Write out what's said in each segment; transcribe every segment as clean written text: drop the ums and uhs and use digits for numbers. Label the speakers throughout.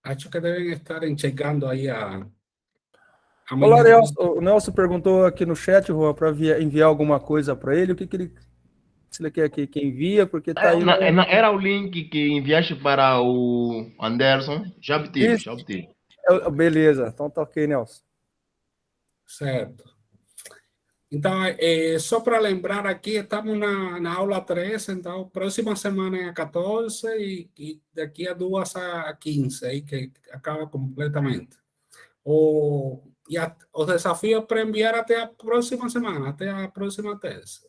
Speaker 1: Acho que deben estar chegando aí a
Speaker 2: Olá,
Speaker 1: minha.
Speaker 2: Nelson. O Nelson perguntou aqui no chat, Juan, para enviar alguma coisa para ele. O que ele, se ele quer que envia, porque tá aí no.
Speaker 3: Era o link que enviaste para o Anderson. Já obtive,
Speaker 2: Isso,
Speaker 3: já obtive.
Speaker 2: beleza, então tá ok, Nelson.
Speaker 1: Certo. Então, só para lembrar aqui, estamos na aula 13, então, próxima semana é a 14 e daqui a 2 a 15, aí que acaba completamente. Os desafios para enviar até a próxima semana, até a próxima terça.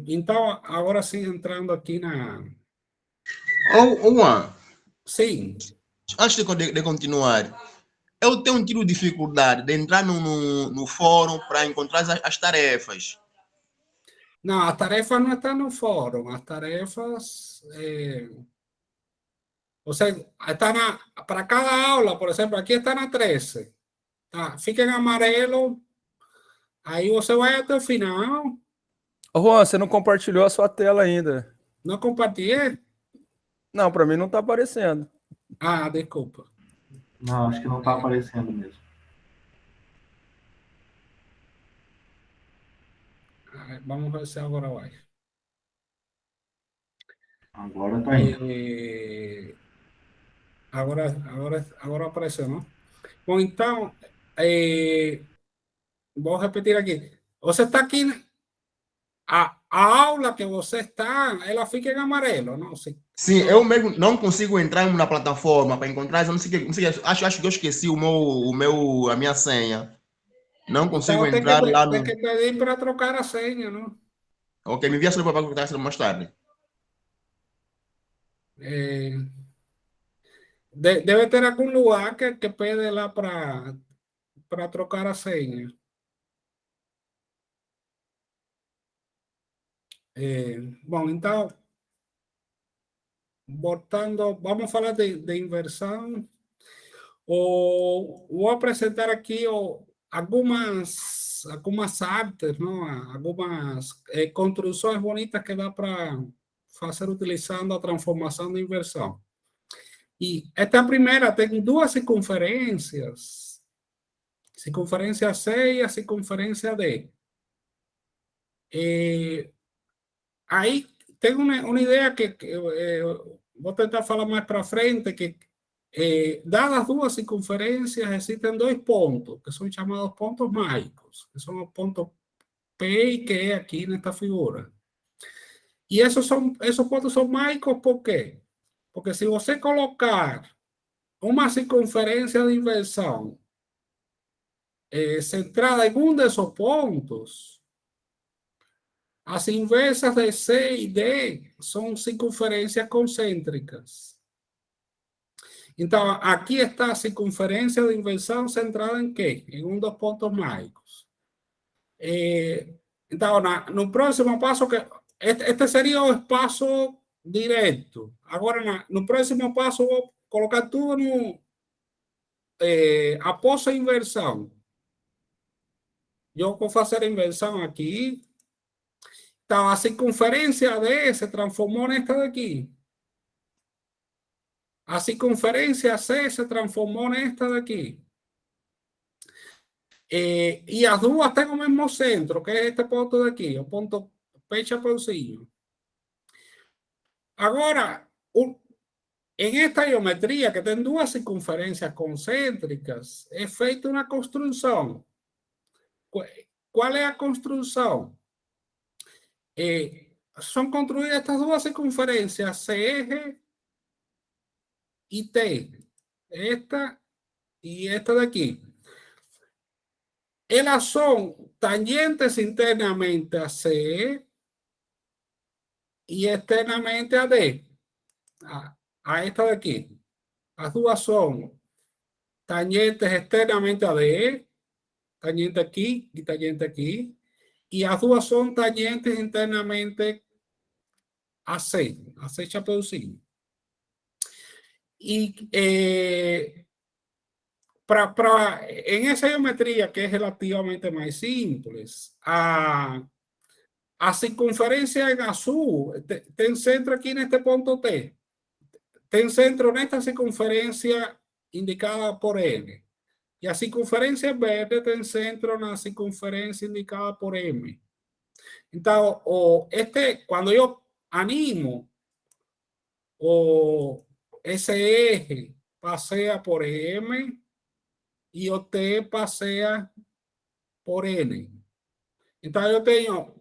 Speaker 1: Então, agora sim, entrando aqui na.
Speaker 3: Juan,
Speaker 1: Sim.
Speaker 3: antes de continuar, eu tenho tido dificuldade de entrar no fórum para encontrar as tarefas.
Speaker 1: Não, a tarefa não está no fórum, as tarefas. O sea, para cada aula, por ejemplo, aquí está na 13. Fica em amarelo, aí você vai até o final.
Speaker 2: Ô, Juan, você não compartilhou a sua tela ainda.
Speaker 1: Não compartilhei?
Speaker 2: Não, para mim não tá aparecendo.
Speaker 1: Ah, desculpa.
Speaker 4: Não, acho que não está aparecendo mesmo.
Speaker 1: Vamos ver se agora vai.
Speaker 4: Agora está indo.
Speaker 1: Agora apareceu, não? Bom, então, vou repetir aqui. Você está aqui, a aula que você está, ela fica em amarelo, não?
Speaker 3: Sim, eu mesmo não consigo entrar na plataforma para encontrar, eu não sei, acho que eu esqueci a minha senha. Não consigo
Speaker 1: Então
Speaker 3: entrar lá
Speaker 1: tem
Speaker 3: no.
Speaker 1: que pedir para trocar a senha, não?
Speaker 3: Ok, me envia só para contar mais tarde.
Speaker 1: Eh, debe ter algum lugar que pede lá para trocar a senha. Bom, então, vamos falar de inversão. Vou apresentar aqui algumas artes, não? Algumas construções bonitas que dá para fazer utilizando a transformação de inversão. E esta primeira tem duas circunferências, circunferência C e a circunferência D. Aí tem uma ideia que vou tentar falar mais para frente, que dadas duas circunferências, existem dois pontos, que são chamados pontos mágicos, que são os pontos P e Q aqui nesta figura. E esos pontos são mágicos, ¿por quê? Porque se você colocar uma circunferência de inversão centrada em um desses pontos, as inversas de C e D são circunferências concêntricas. Então, aqui está a circunferência de inversão centrada em quê? Em um dos pontos mágicos. Então, no próximo passo, este seria o espaço direto. Agora, no próximo passo, vou colocar tudo após a inversão. Eu vou fazer a inversão aqui. Então, a circunferência D se transformou nesta daqui. A circunferência C se transformou nesta daqui. E as duas têm o mesmo centro, que é este ponto daqui, o ponto P chapeuzinho. Agora, em esta geometria, que tem duas circunferências concêntricas, é feita uma construção. Qual é a construção? São construídas estas duas circunferências, CR e T. Esta e esta daqui. Elas são tangentes internamente a C e externamente a D. A esta daqui. As duas são tangentes externamente a D, tangente aqui e tangente aqui. E as duas são tangentes internamente a C chapeuzinho. E en esa geometría, que es relativamente más simple, a circunferencia en azul, ten centro aquí en este punto T. ten centro en esta circunferencia indicada por N. Y a circunferencia verde ten centro en la circunferencia indicada por M. Entonces, cuando yo animo o ese eje pasea por M y OT pasea por N. Entonces yo tengo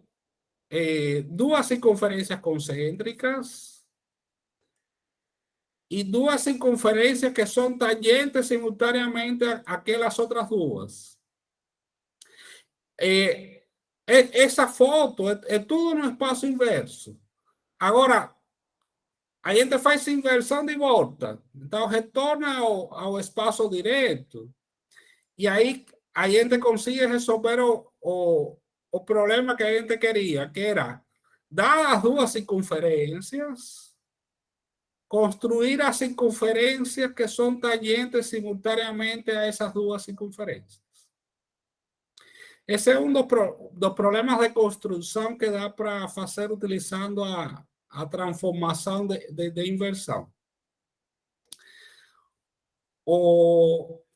Speaker 1: dos circunferencias concéntricas y dos circunferencias que son tangentes simultáneamente a aquellas otras dos. Essa foto é tudo no espaço inverso. Agora, a gente faz inversão de volta. Então, retorna ao espaço direto. E aí, a gente consegue resolver o problema que a gente queria, que era, dadas as duas circunferências, construir as circunferências que são tangentes simultaneamente a essas duas circunferências. Esse é um dos problemas de construção que dá para fazer utilizando a transformação de inversão.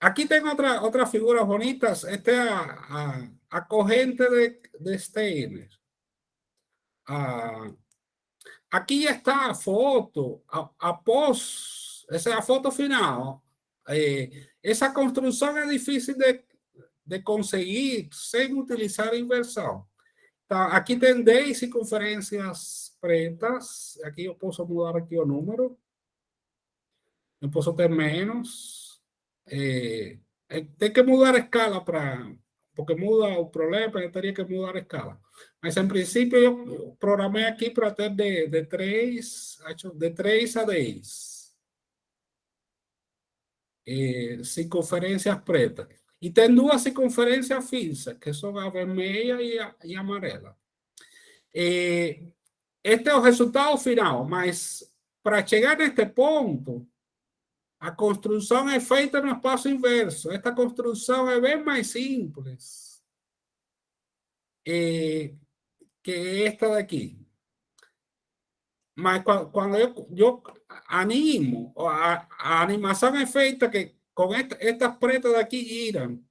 Speaker 1: Aqui tem outra figura bonita. Esta é a corrente de Steiner. Aqui está a foto, após, essa é a foto final. Essa construção é difícil de conseguir sem utilizar inversão. Então, aqui tem 10 circunferências pretas. Aqui eu posso mudar aqui o número. Eu posso ter menos. Tem que mudar a escala porque muda o problema, eu teria que mudar a escala. Mas, em princípio, eu programei aqui para ter de 3 a 10 circunferências pretas. E tem duas circunferências fixas, que são a vermelha e a amarela. Este é o resultado final, mas para chegar neste ponto, a construção é feita no espaço inverso. Esta construção é bem mais simples que esta daqui. Mas quando eu animo, a animação é feita que com estas pretas daqui giram.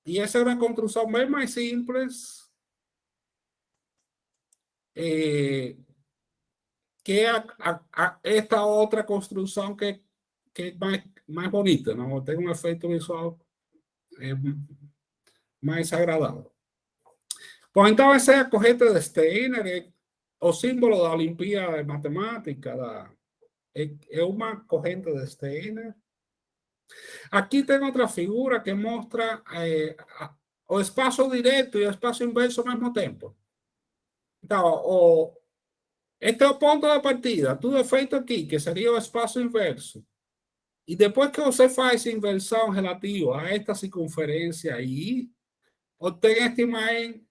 Speaker 1: E essa é uma construção bem mais simples que esta outra construção que é mais bonita, não? Tem um efeito visual mais agradável. Bom, então essa é a corrente de Steiner, o símbolo da Olimpíada de Matemática, é uma corrente de Steiner. Aqui tem outra figura que mostra o espaço direto e o espaço inverso ao mesmo tempo. Então, este é o ponto de partida, tudo é feito aqui, que seria o espaço inverso. E depois que você faz inversão relativa a esta circunferência aí, obtém este imagem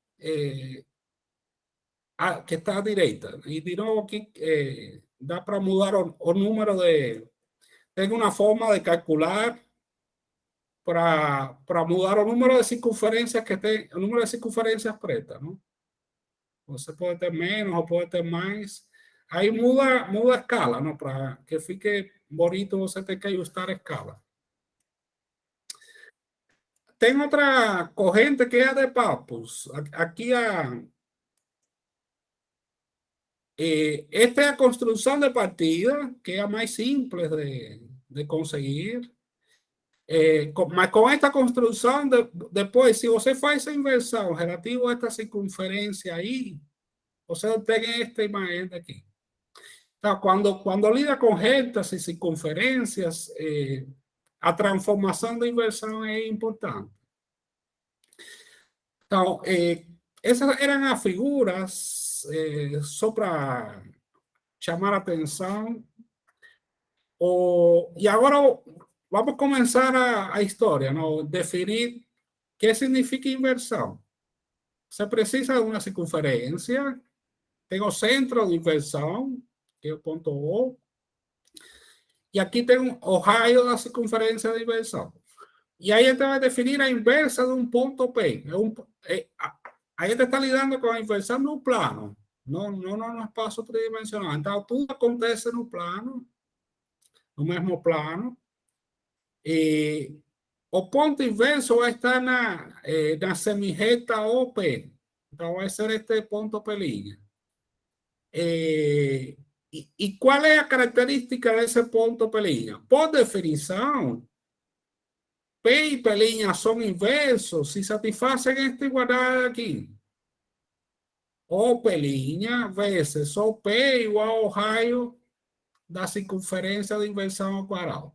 Speaker 1: que está à direita. E de novo aqui dá para mudar o número de... Tem uma forma de calcular para mudar o número de circunferências que tem, o número de circunferências pretas, não? Você pode ter menos ou pode ter mais. Aí muda a escala, não? Para que fique bonito, você tem que ajustar a escala. Tem outra corrente que é a de Pappus. Aqui esta é a construção de partida, que é a mais simples de conseguir. Mas com esta construção, depois, se você faz a inversão relativa a esta circunferência aí, você obtém esta imagem aqui. Então, quando lida com retas e circunferências, a transformação da inversão é importante. Então, essas eram as figuras, só para chamar a atenção. E agora vamos começar a história, não? Definir o que significa inversão. Você precisa de uma circunferência, tem o centro de inversão, que é o ponto O, e aqui tem o raio da circunferência de inversão. E aí a gente vai definir a inversa de um ponto P. A gente está lidando com a inversão no plano não no espaço tridimensional. Então, tudo acontece no plano, no mesmo plano. E o ponto inverso vai estar na semirreta OP. Então, vai ser este ponto P'. E qual é a característica desse ponto P'? Por definição, P e P' são inversos se satisfazem esta igualdade aqui. O P' vezes o P igual ao raio da circunferência de inversão ao quadrado.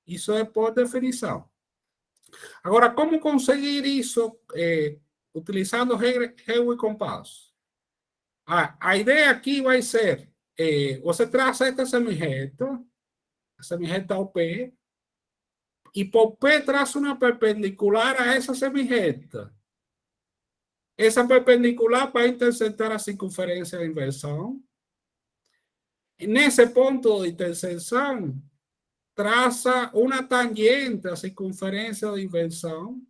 Speaker 1: Isso é por definição. Agora, como conseguir isso utilizando régua e compasso? A ideia aqui vai ser, você traça esta semirreta, a semirreta OP, e por P traça uma perpendicular a essa semirreta. Essa perpendicular vai interceptar a circunferência de inversão. E nesse ponto de interseção, traça uma tangente à circunferência de inversão.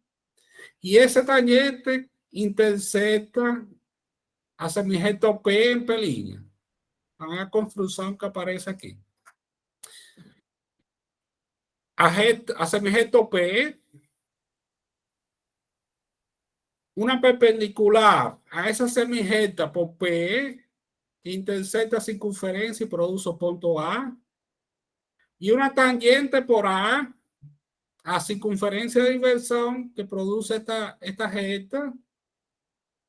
Speaker 1: E essa tangente intercepta a semirreta OP em P'. Então, é a construção que aparece aqui. A semirreta OP, uma perpendicular a essa semirreta por P, que intercepta a circunferência e produz o ponto A, e uma tangente por A, a circunferência de inversão que produz esta reta.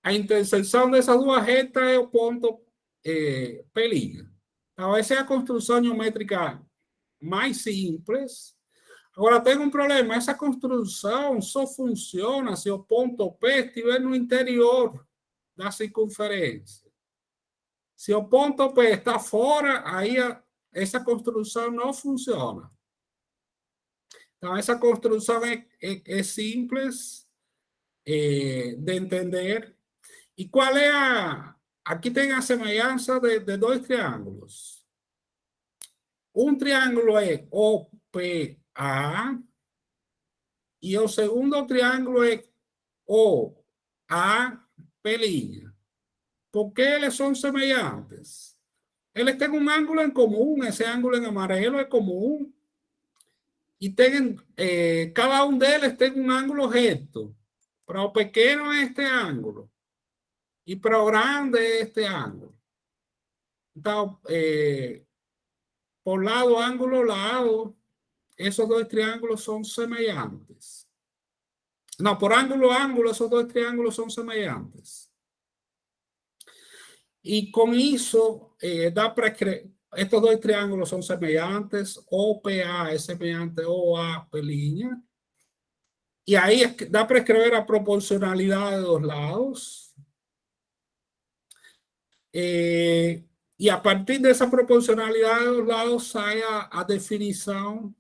Speaker 1: A interseção dessas duas retas é o ponto P'. Então, essa é a construção geométrica mais simples. Agora, tem um problema. Essa construção só funciona se o ponto P estiver no interior da circunferência. Se o ponto P está fora, aí essa construção não funciona. Então, essa construção é simples de entender. E qual é Aqui tem a semelhança de dois triângulos. Um triângulo é OPA e o segundo triângulo é OAP'. Por que eles são semelhantes? Eles têm um ângulo em comum, esse ângulo em amarelo é comum, e tem, cada um deles tem um ângulo reto. Para o pequeno é este ângulo, e para o grande é este ângulo. Então, por lado, ângulo, lado, esses dois triângulos são semelhantes. Não, por ângulo, ângulo, esses dois triângulos são semelhantes. E com isso, dá para escrever. Estes dois triângulos são semelhantes, OPA é semelhante a OAP'. E aí dá para escrever a proporcionalidade dos lados. E a partir dessa proporcionalidade dos lados sai a definição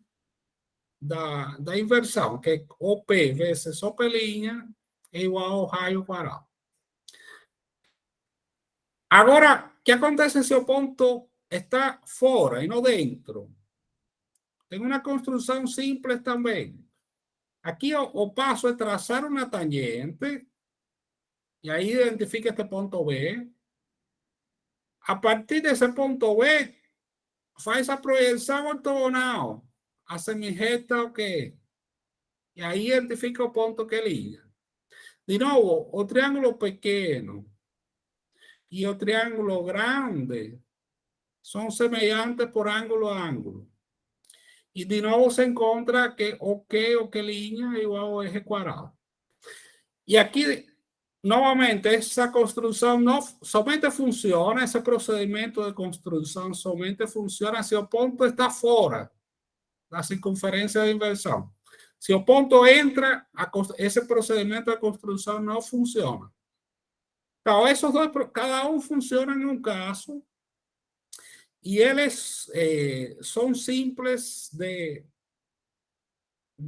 Speaker 1: da inversão, que é OP vezes OP' é igual ao raio quadrado. Agora, o que acontece se o ponto está fora e não dentro? Tem uma construção simples também. Aqui o passo é traçar uma tangente, e aí identifica este ponto B. A partir desse ponto B, faz a projeção ortogonal, a semirreta OK. E aí identifica o ponto que liga. De novo, o triângulo pequeno e o triângulo grande são semelhantes por ângulo a ângulo. E de novo se encontra que OK é igual ao eje quadrado. E aqui, novamente, essa construção não somente funciona, esse procedimento de construção somente funciona se o ponto está fora da circunferência de inversão. Se o ponto entra, esse procedimento de construção não funciona. Então, esses dois, cada um funciona em um caso, e eles são simples de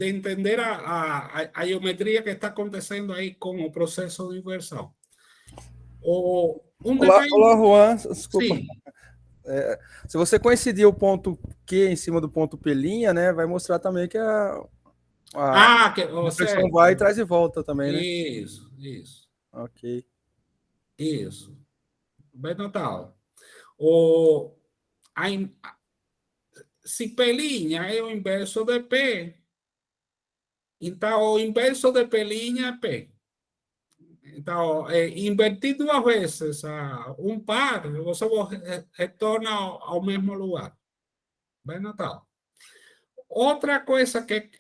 Speaker 1: entender a geometria que está acontecendo aí com o processo de inversão.
Speaker 2: Olá, Juan, desculpa.
Speaker 1: Sim.
Speaker 2: Se você coincidir o ponto Q em cima do ponto P', né, vai mostrar também que a reflexão vai e traz e volta também, né?
Speaker 1: Isso.
Speaker 2: Ok.
Speaker 1: Isso. bem notado. O, se P' é o inverso de P, então o inverso de P' é P. Então, invertir duas vezes um par, você retorna ao mesmo lugar. Bem notado. Outra coisa que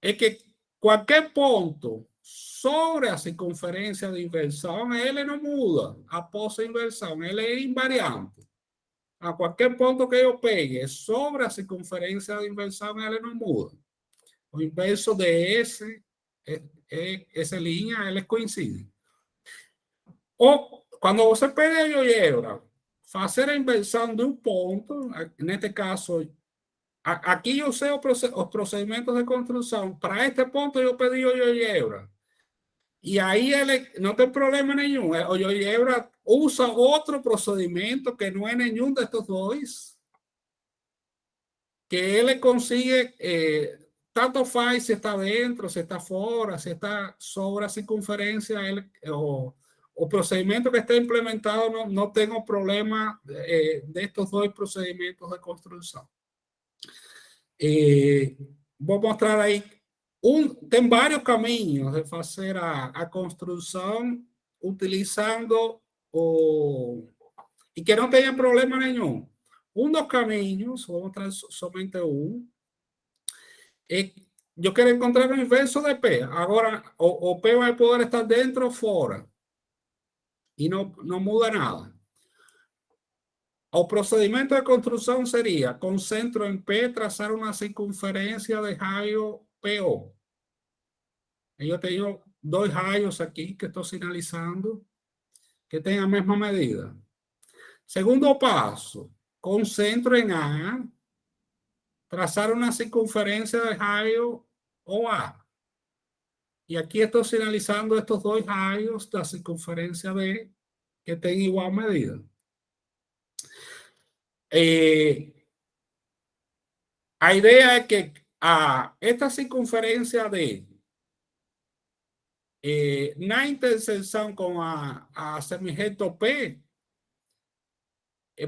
Speaker 1: é que qualquer ponto sobre a circunferência de inversão, ele não muda após a inversão, ele é invariante. A qualquer ponto que eu pegue sobre a circunferência de inversão, ele não muda. O inverso de essa linha, ele coincide. Ou, quando você pega a GeoGebra, fazer a inversão de um ponto, neste caso, aqui eu sei os procedimentos de construção. Para este ponto, eu pedi o GeoGebra. E aí ele não tem problema nenhum. O GeoGebra usa outro procedimento que não é nenhum destes dois, que ele consigue, tanto faz se está dentro, se está fora, se está sobre a circunferência, o procedimento que está implementado não tem o problema de estos dois procedimentos de construção. Vou mostrar aí. Tem vários caminhos de fazer a construção utilizando e que não tenha problema nenhum. Um dos caminhos, vou mostrar somente um, eu quero encontrar o inverso de P. Agora, o P vai poder estar dentro ou fora. E não muda nada. O procedimento de construção seria, com centro em P, traçar uma circunferência de raio PO. Eu tenho dois raios aqui que estou sinalizando que têm a mesma medida. Segundo passo, com centro em A, traçar uma circunferência de raio OA. E aqui estou sinalizando estes dois raios da circunferência B que têm igual medida. A ideia é que esta circunferência D, na intersecção com a semirreto P,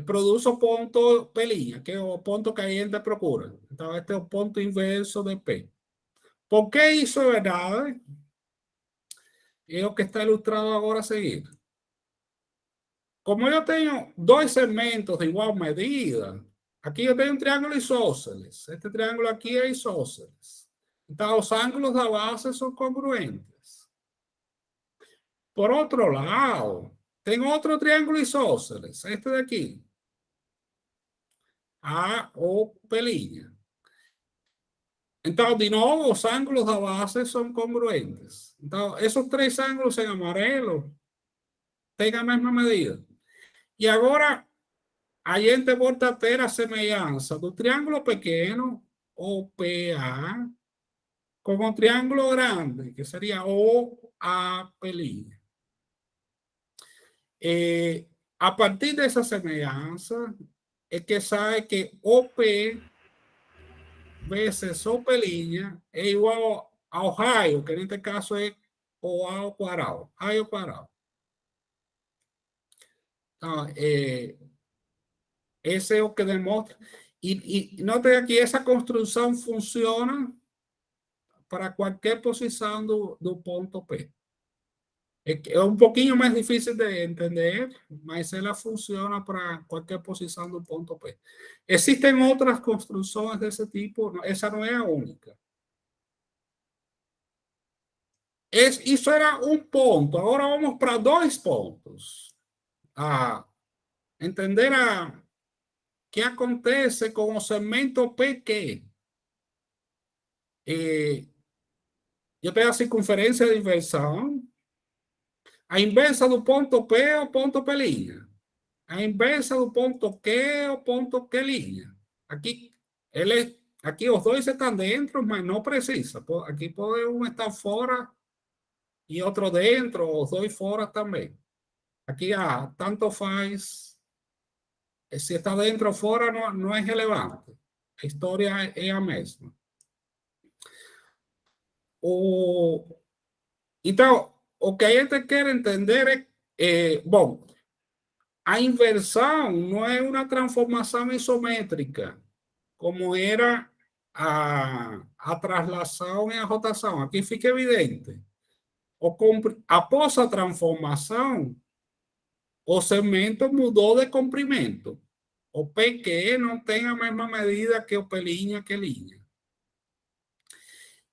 Speaker 1: produz o ponto P', que é o ponto que a gente procura. Então, este é o ponto inverso de P. Por que isso é verdade? É o que está ilustrado agora a seguir. Como eu tenho dois segmentos de igual medida, aqui eu tenho um triângulo isósceles. Este triângulo aqui é isósceles. Então, os ângulos da base são congruentes. Por outro lado, tem outro triângulo isósceles, este daqui. A ou P'. Então, de novo, os ângulos da base são congruentes. Então, esses três ângulos em amarelo têm a mesma medida. E agora, a gente volta a ter a semelhança do triângulo pequeno, OPA, com o triângulo grande, que seria OAP'. A partir dessa semelhança, é que sabe que OP vezes OP' é igual ao raio, que neste caso é OA ao quadrado. Raio ao quadrado. Então, esse é o que demonstra. E note aqui, essa construção funciona para qualquer posição do ponto P. É um pouquinho mais difícil de entender, mas ela funciona para qualquer posição do ponto P. Existem outras construções desse tipo, essa não é a única. Isso era um ponto, agora vamos para dois pontos. Entender o que acontece com o segmento PQ. Eu tenho a circunferência de inversão. A inversa do ponto P é o ponto P'. A inversa do ponto Q é o ponto Q'. Aqui os dois estão dentro, mas não precisa. Aqui pode um estar fora e outro dentro, os dois fora também. Aqui tanto faz. Se está dentro ou fora não é relevante. A história é a mesma. Então, o que a gente quer entender bom, a inversão não é uma transformação isométrica, como era a translação e a rotação. Aqui fica evidente. Após a transformação, o segmento mudou de comprimento. O PQ não tem a mesma medida que o P' que linha.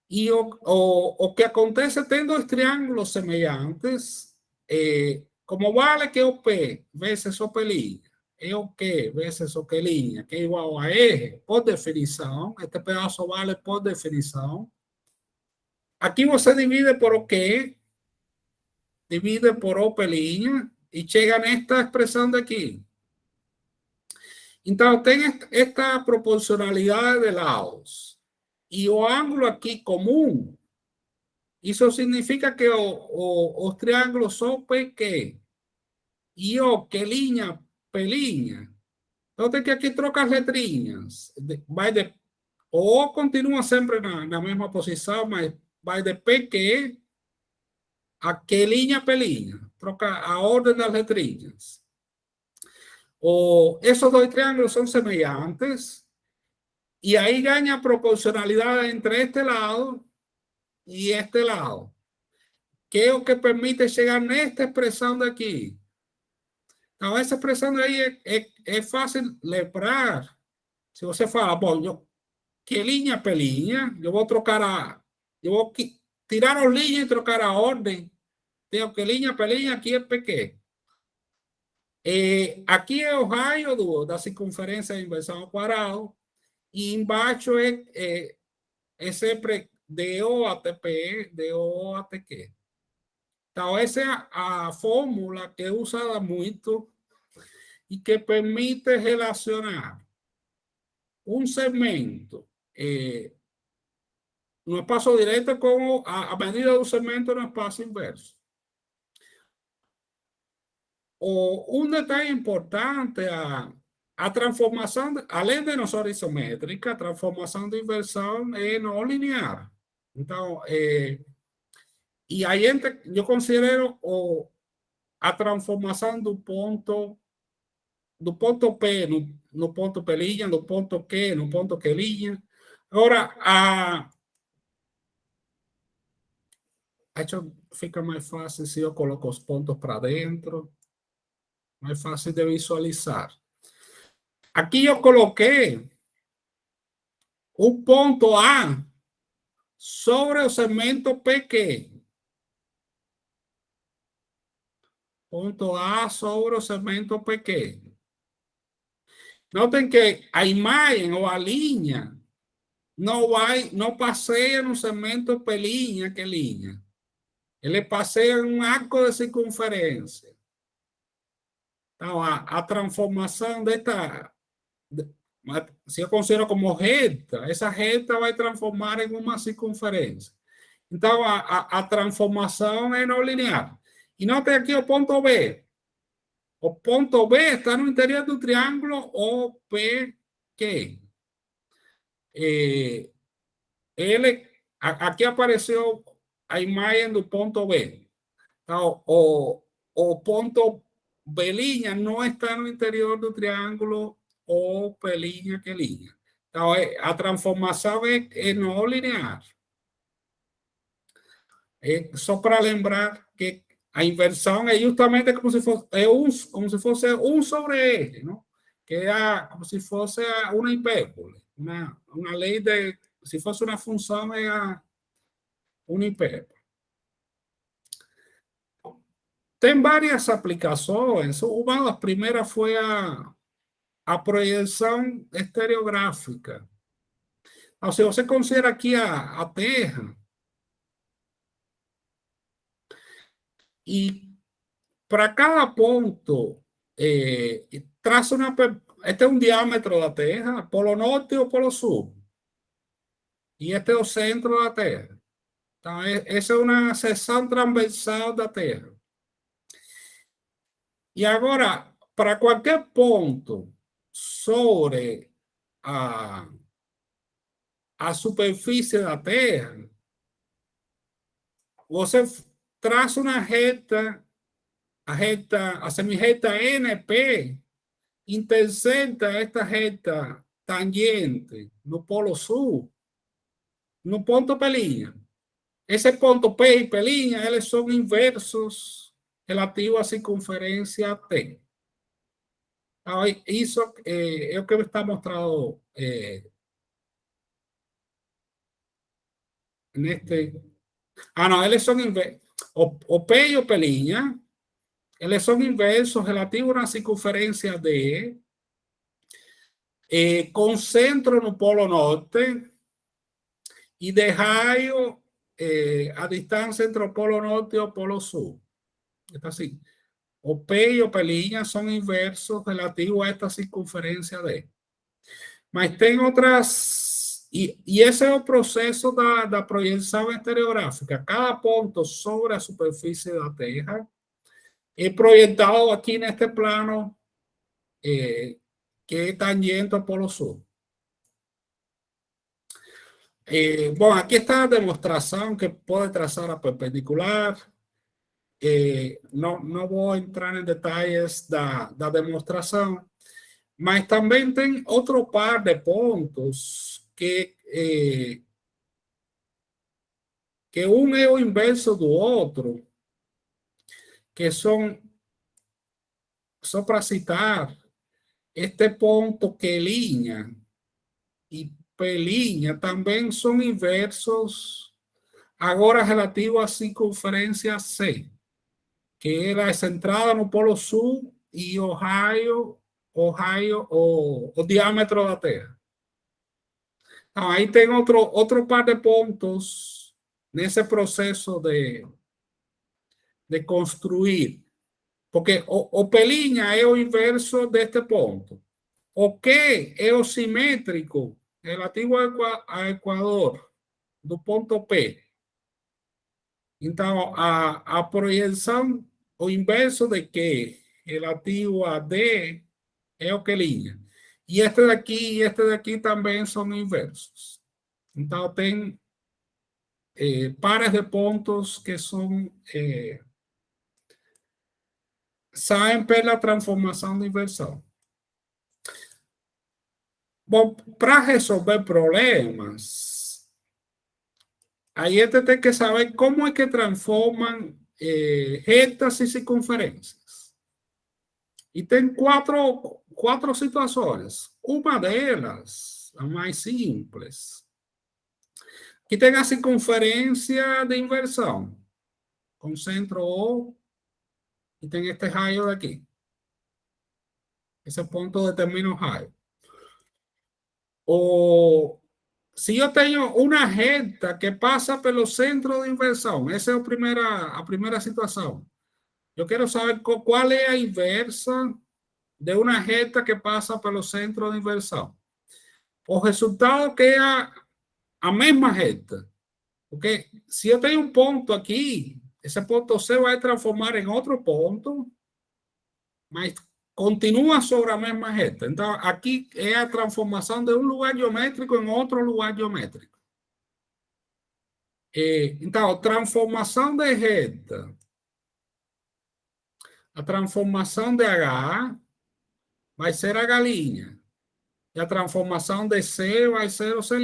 Speaker 1: E o que acontece tem dois triângulos semelhantes, como vale que o P vezes o P' é o Q vezes o Q', que é igual a R, por definição, este pedaço vale por definição. Aqui você divide por o Q, divide por o P' e chega nesta expressão daqui. Então, tem esta proporcionalidade de lados. E o ângulo aqui comum, isso significa que os triângulos são PQ. E o Q', P'. Então, tem que aqui trocar as letrinhas. O continua sempre na mesma posição, mas vai de PQ a Q', P'. Troca a ordem das letrinhas. Esos dos triángulos son semejantes y ahí gana proporcionalidad entre este lado y este lado, que es lo que permite llegar a esta expresión de aquí. Ahora, esa expresión de ahí es fácil lembrar. Si você fala, bom, que linha P', yo voy a trocar yo voy a tirar los líneas y trocar a orden. Tengo que linha P', aquí es PQ. Aqui é o raio da circunferência de inversão ao quadrado e embaixo é sempre DO até P, DO até Q. Então, essa é a fórmula que é usada muito e que permite relacionar um segmento no espaço direto com a medida do segmento no espaço inverso. Un detalle importante, a transformación, além de no ser isométrica, transformación de inversión es no linear. Entonces, y ahí yo considero a transformación do ponto P no ponto P', do ponto Q no ponto Q'. Agora, hecho fica mais fácil se eu coloco os pontos para dentro. Mais fácil de visualizar. Aqui eu coloquei o ponto A sobre o segmento PQ. Ponto A sobre o segmento PQ. Notem que a imagem ou a linha não passeia no segmento P', Q'. Ele passeia em um arco de circunferência. Então, a transformação desta, se eu considero como reta, essa reta vai transformar em uma circunferência. Então, a transformação é não linear. E notem aqui o ponto B. O ponto B está no interior do triângulo OPQ. Aqui apareceu a imagem do ponto B. Então, o ponto B' não está no interior do triângulo O P', Q'. Então, a transformação é não linear. Só para lembrar que a inversão é justamente como se fosse um sobre R, não? Que é como se fosse uma hipérbole. Uma lei de... Se fosse uma função, é uma hipérbole. Tem várias aplicações. Uma das primeiras foi a projeção estereográfica. Então, se você considera aqui a Terra, e para cada ponto, traça este é um diâmetro da Terra, polo norte ou polo sul. E este é o centro da Terra. Então, essa é uma seção transversal da Terra. E agora, para qualquer ponto sobre a superfície da Terra, você traça uma reta a semirreta NP intersecta esta reta tangente no polo sul, no ponto P'. Esse ponto P e P', eles são inversos relativos à circunferência T. Isso é o que está mostrado neste. Não, eles são inversos. O P e o P', eles são inversos relativos à circunferência D, com centro no polo norte e de raio a distância entre o polo norte e o polo sul. Está assim. O P e o P' são inversos relativos a esta circunferência D. Mas tem outras... E esse é o processo da projeção estereográfica. Cada ponto sobre a superfície da Terra é projetado aqui neste plano que é tangente ao polo sul. Bom, aqui está a demonstração que pode traçar a perpendicular. Não vou entrar em detalhes da demonstração, mas também tem outro par de pontos que um é o inverso do outro, que são, só para citar, este ponto Q' e P' também são inversos, agora relativo à circunferência C, que era centrada no polo sul e o diâmetro da Terra. Então, aí tem outro par de pontos nesse processo de construir, porque o P' é o inverso deste ponto. O Q é o simétrico relativo ao Equador, do ponto P. Então, a projeção, o inverso de Q relativo a D é o Q'. E este daqui também são inversos. Então, tem pares de pontos que são saem pela transformação de inversão. Bom, para resolver problemas, aí a gente tem que saber como é que transformam retas e circunferências. E tem quatro situações. Uma delas, a mais simples, que tem a circunferência de inversão, com centro O, e tem este raio daqui. Esse ponto determina o raio. Se eu tenho uma reta que passa pelo centro de inversão, essa é a primeira situação. Eu quero saber qual é a inversa de uma reta que passa pelo centro de inversão. O resultado que é a mesma reta. Porque se eu tenho um ponto aqui, esse ponto C vai transformar em outro ponto, mas continua sobre a mesma reta. Então, aqui é a transformação de um lugar geométrico em outro lugar geométrico. Então, transformação de reta, a transformação de H vai ser H', e a transformação de C vai ser o C'.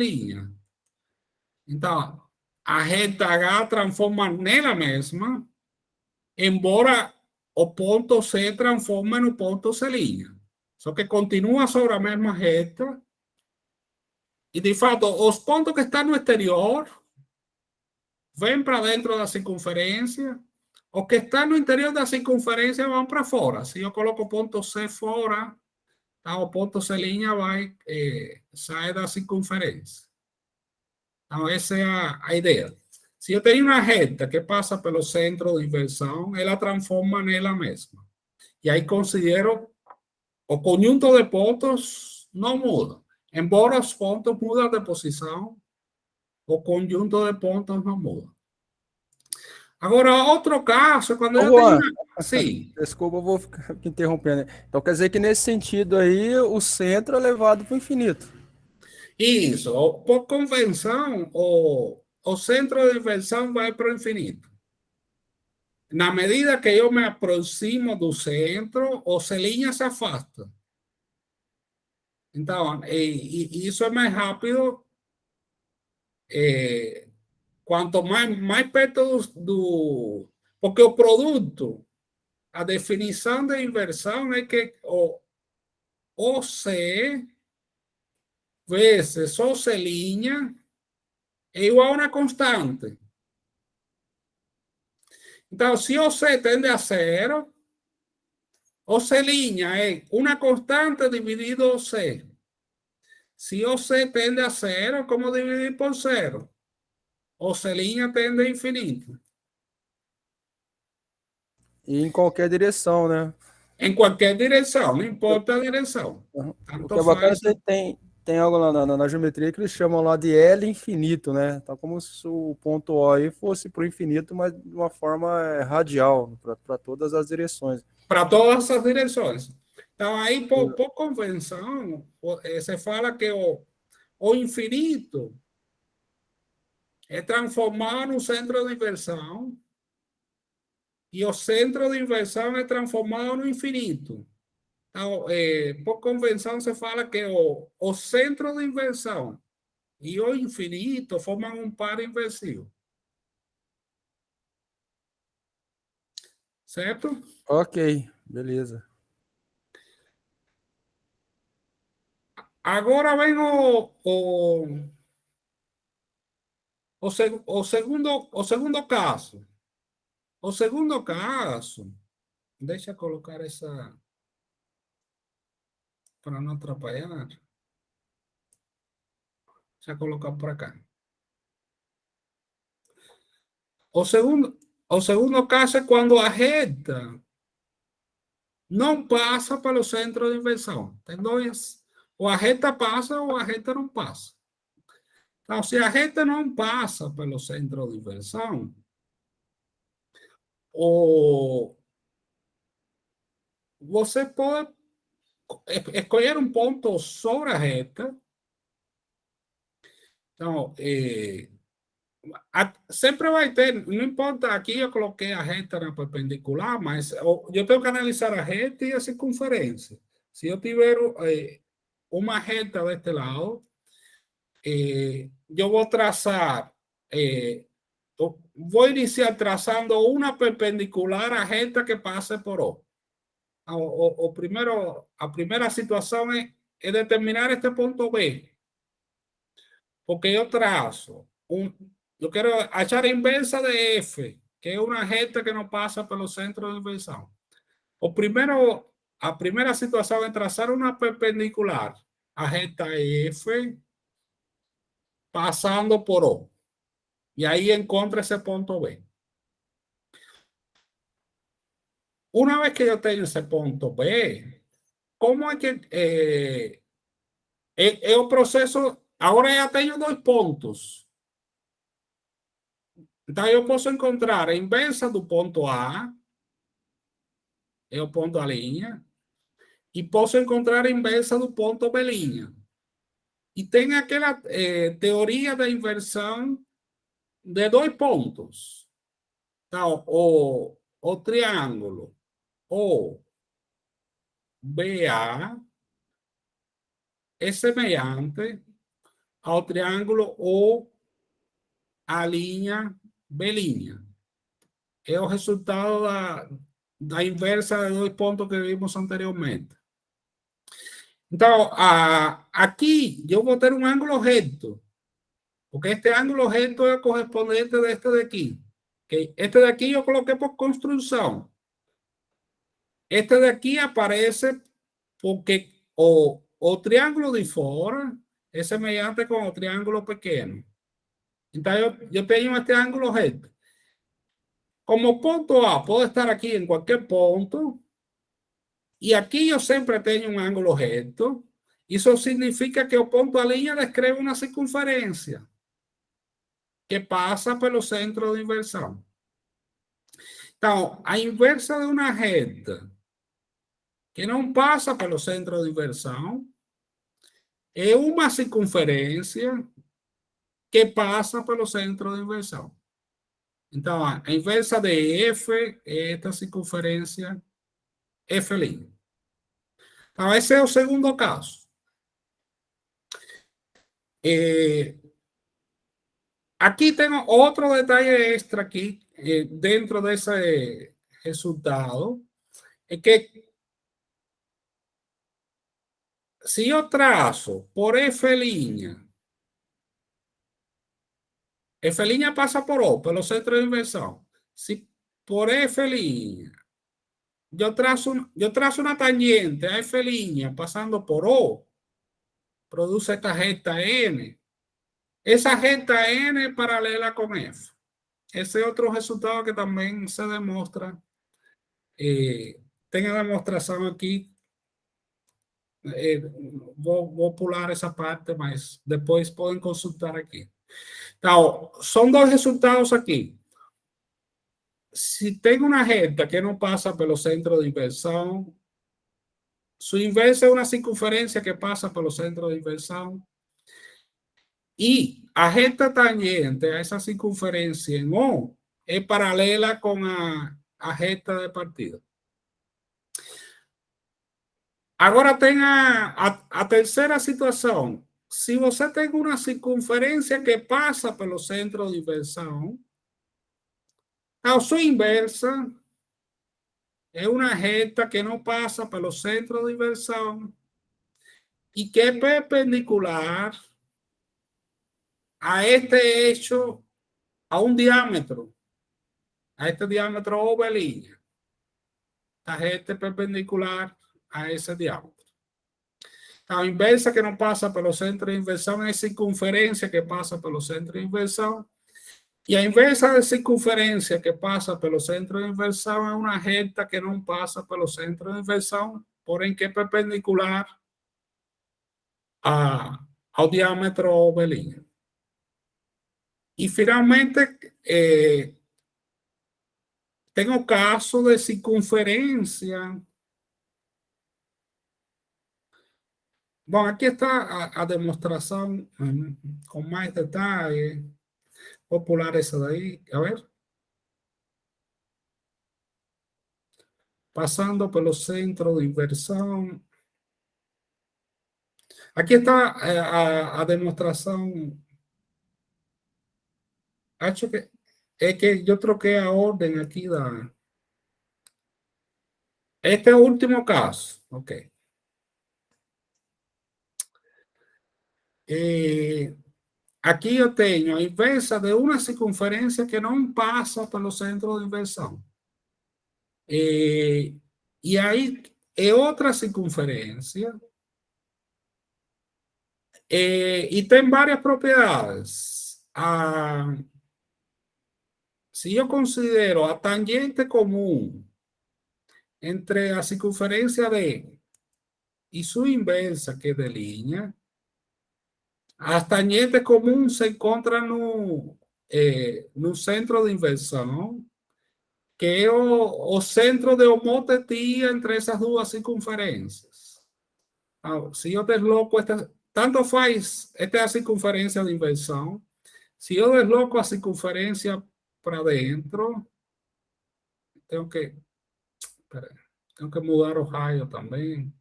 Speaker 1: Então, a reta H transforma nela mesma, embora o ponto C transforma no ponto C'. Só que continua sobre a mesma reta. E, de fato, os pontos que estão no exterior vêm para dentro da circunferência. Os que estão no interior da circunferência vão para fora. Se eu coloco o ponto C fora, então o ponto C' vai sair da circunferência. Então, essa é a ideia. Se eu tenho uma reta que passa pelo centro de inversão, ela transforma nela mesma. E aí considero o conjunto de pontos não muda. Embora os pontos mudem de posição, o conjunto de pontos não muda. Agora, outro caso, quando eu tenho... Sim.
Speaker 2: Desculpa, eu vou ficar interrompendo. Então, quer dizer que nesse sentido aí, o centro é levado para o infinito.
Speaker 1: Isso. Por convenção, o centro de inversão vai para o infinito. na medida que eu me aproximo do centro, essa linha se afasta. Então, isso é mais rápido quanto mais perto do... Porque o produto, a definição de inversão é que o OC vezes OC' é igual a uma constante. Então, se OC tende a zero, OC' é uma constante dividido OC. Se OC tende a zero, como dividir por zero? OC' tende a infinito.
Speaker 2: E em qualquer direção, né?
Speaker 1: Em qualquer direção, não importa a direção.
Speaker 2: O
Speaker 1: Tanto
Speaker 2: que é bacana
Speaker 1: faz.
Speaker 2: tem algo lá na geometria que eles chamam lá de L infinito, né? Tá como se o ponto O aí fosse para o infinito, mas de uma forma radial, para todas as direções.
Speaker 1: Para todas as direções. Então, aí, por convenção, se fala que o infinito é transformado no centro de inversão e o centro de inversão é transformado no infinito. Então, por convenção, se fala que o centro de inversão e o infinito formam um par inversivo. Certo?
Speaker 2: Ok, beleza.
Speaker 1: Agora vem o segundo caso. O segundo caso, deixa eu colocar essa para não atrapalhar. Deixa eu colocar por acá. O segundo caso é quando a reta não passa pelo centro de inversão. Tem dois. Ou a reta passa ou a reta não passa. Então, se a reta não passa pelo centro de inversão, você pode escolher um ponto sobre a reta. Então, sempre vai ter, não importa, aqui eu coloquei a reta na perpendicular, mas eu tenho que analisar a reta e a circunferência. Se eu tiver uma reta deste lado, eu vou traçar, vou iniciar trazando uma perpendicular à reta que passe por O. A primeira situação é determinar este ponto B. Porque eu traço, eu quero achar a inversa de F, que é uma reta que não passa pelo centro de inversão. A primeira situação é traçar uma perpendicular à reta F, passando por O. E aí encontro esse ponto B. Uma vez que eu tenho esse ponto B, como é que é o processo? Agora já tenho dois pontos. Então, eu posso encontrar a inversa do ponto A, é o ponto A', e posso encontrar a inversa do ponto B'. E tem aquela teoria da inversão de dois pontos. Então, o triângulo OBA é semelhante ao triângulo OA'B'. É o resultado da inversa de dois pontos que vimos anteriormente. Então, aqui eu vou ter um ângulo reto, porque este ângulo reto é o correspondente deste daqui. Okay? Este daqui eu coloquei por construção. Este daqui aparece porque o triângulo de fora é semelhante com o triângulo pequeno. Então, eu tenho este ângulo reto. Como ponto A pode estar aqui em qualquer ponto, e aqui eu sempre tenho um ângulo reto, isso significa que o ponto A' descreve uma circunferência que passa pelo centro de inversão. Então, a inversa de uma reta que não passa pelo centro de inversão é uma circunferência que passa pelo centro de inversão. Então, a inversa de F é esta circunferência F'. Então, esse é o segundo caso. Aqui tem outro detalhe extra aqui, dentro desse resultado, é que se eu traço por F', F' passa por O, pelo centro de inversão. Se por F' eu traço uma tangente a F' passando por O, produce esta reta N. Essa reta N é paralela com F. Esse é outro resultado que também se demonstra. Tem a demonstração aqui. Vou pular essa parte, mas depois podem consultar aqui. Então, são dois resultados aqui. Se tem uma reta que não passa pelo centro de inversão, sua inversa é uma circunferência que passa pelo centro de inversão, e a reta tangente a essa circunferência em O é paralela com a reta de partida. Agora tem a terceira situação. Se você tem uma circunferência que passa pelo centro de inversão, a sua inversa é uma reta que não passa pelo centro de inversão e que é perpendicular a este eixo, a um diâmetro, a este diâmetro OB'. A reta é perpendicular a esse diâmetro. A inversa que não passa pelo centro de inversão é a circunferência que passa pelo centro de inversão. E a inversa da circunferência que passa pelo centro de inversão é uma reta que não passa pelo centro de inversão, porém que é perpendicular ao diâmetro OB'. E, finalmente, tem o caso de circunferência. Bom, aqui está a demonstração com mais detalhe. Vou pular essa daí, a ver. Passando pelo centro de inversão. Aqui está a demonstração. Acho que é que eu troquei a ordem aqui da. Este é o último caso, ok. Aqui eu tenho a inversa de uma circunferência que não passa pelo centro de inversão. E aí é outra circunferência. E tem várias propriedades. Se eu considero a tangente comum entre a circunferência D e sua inversa, que é de linha, as tangentes comuns se encontram no centro de inversão, que é o centro de homotetia entre essas duas circunferências. Se eu desloco tanto faz, esta é a circunferência de inversão. Se eu desloco a circunferência para dentro, tenho que mudar o raio também.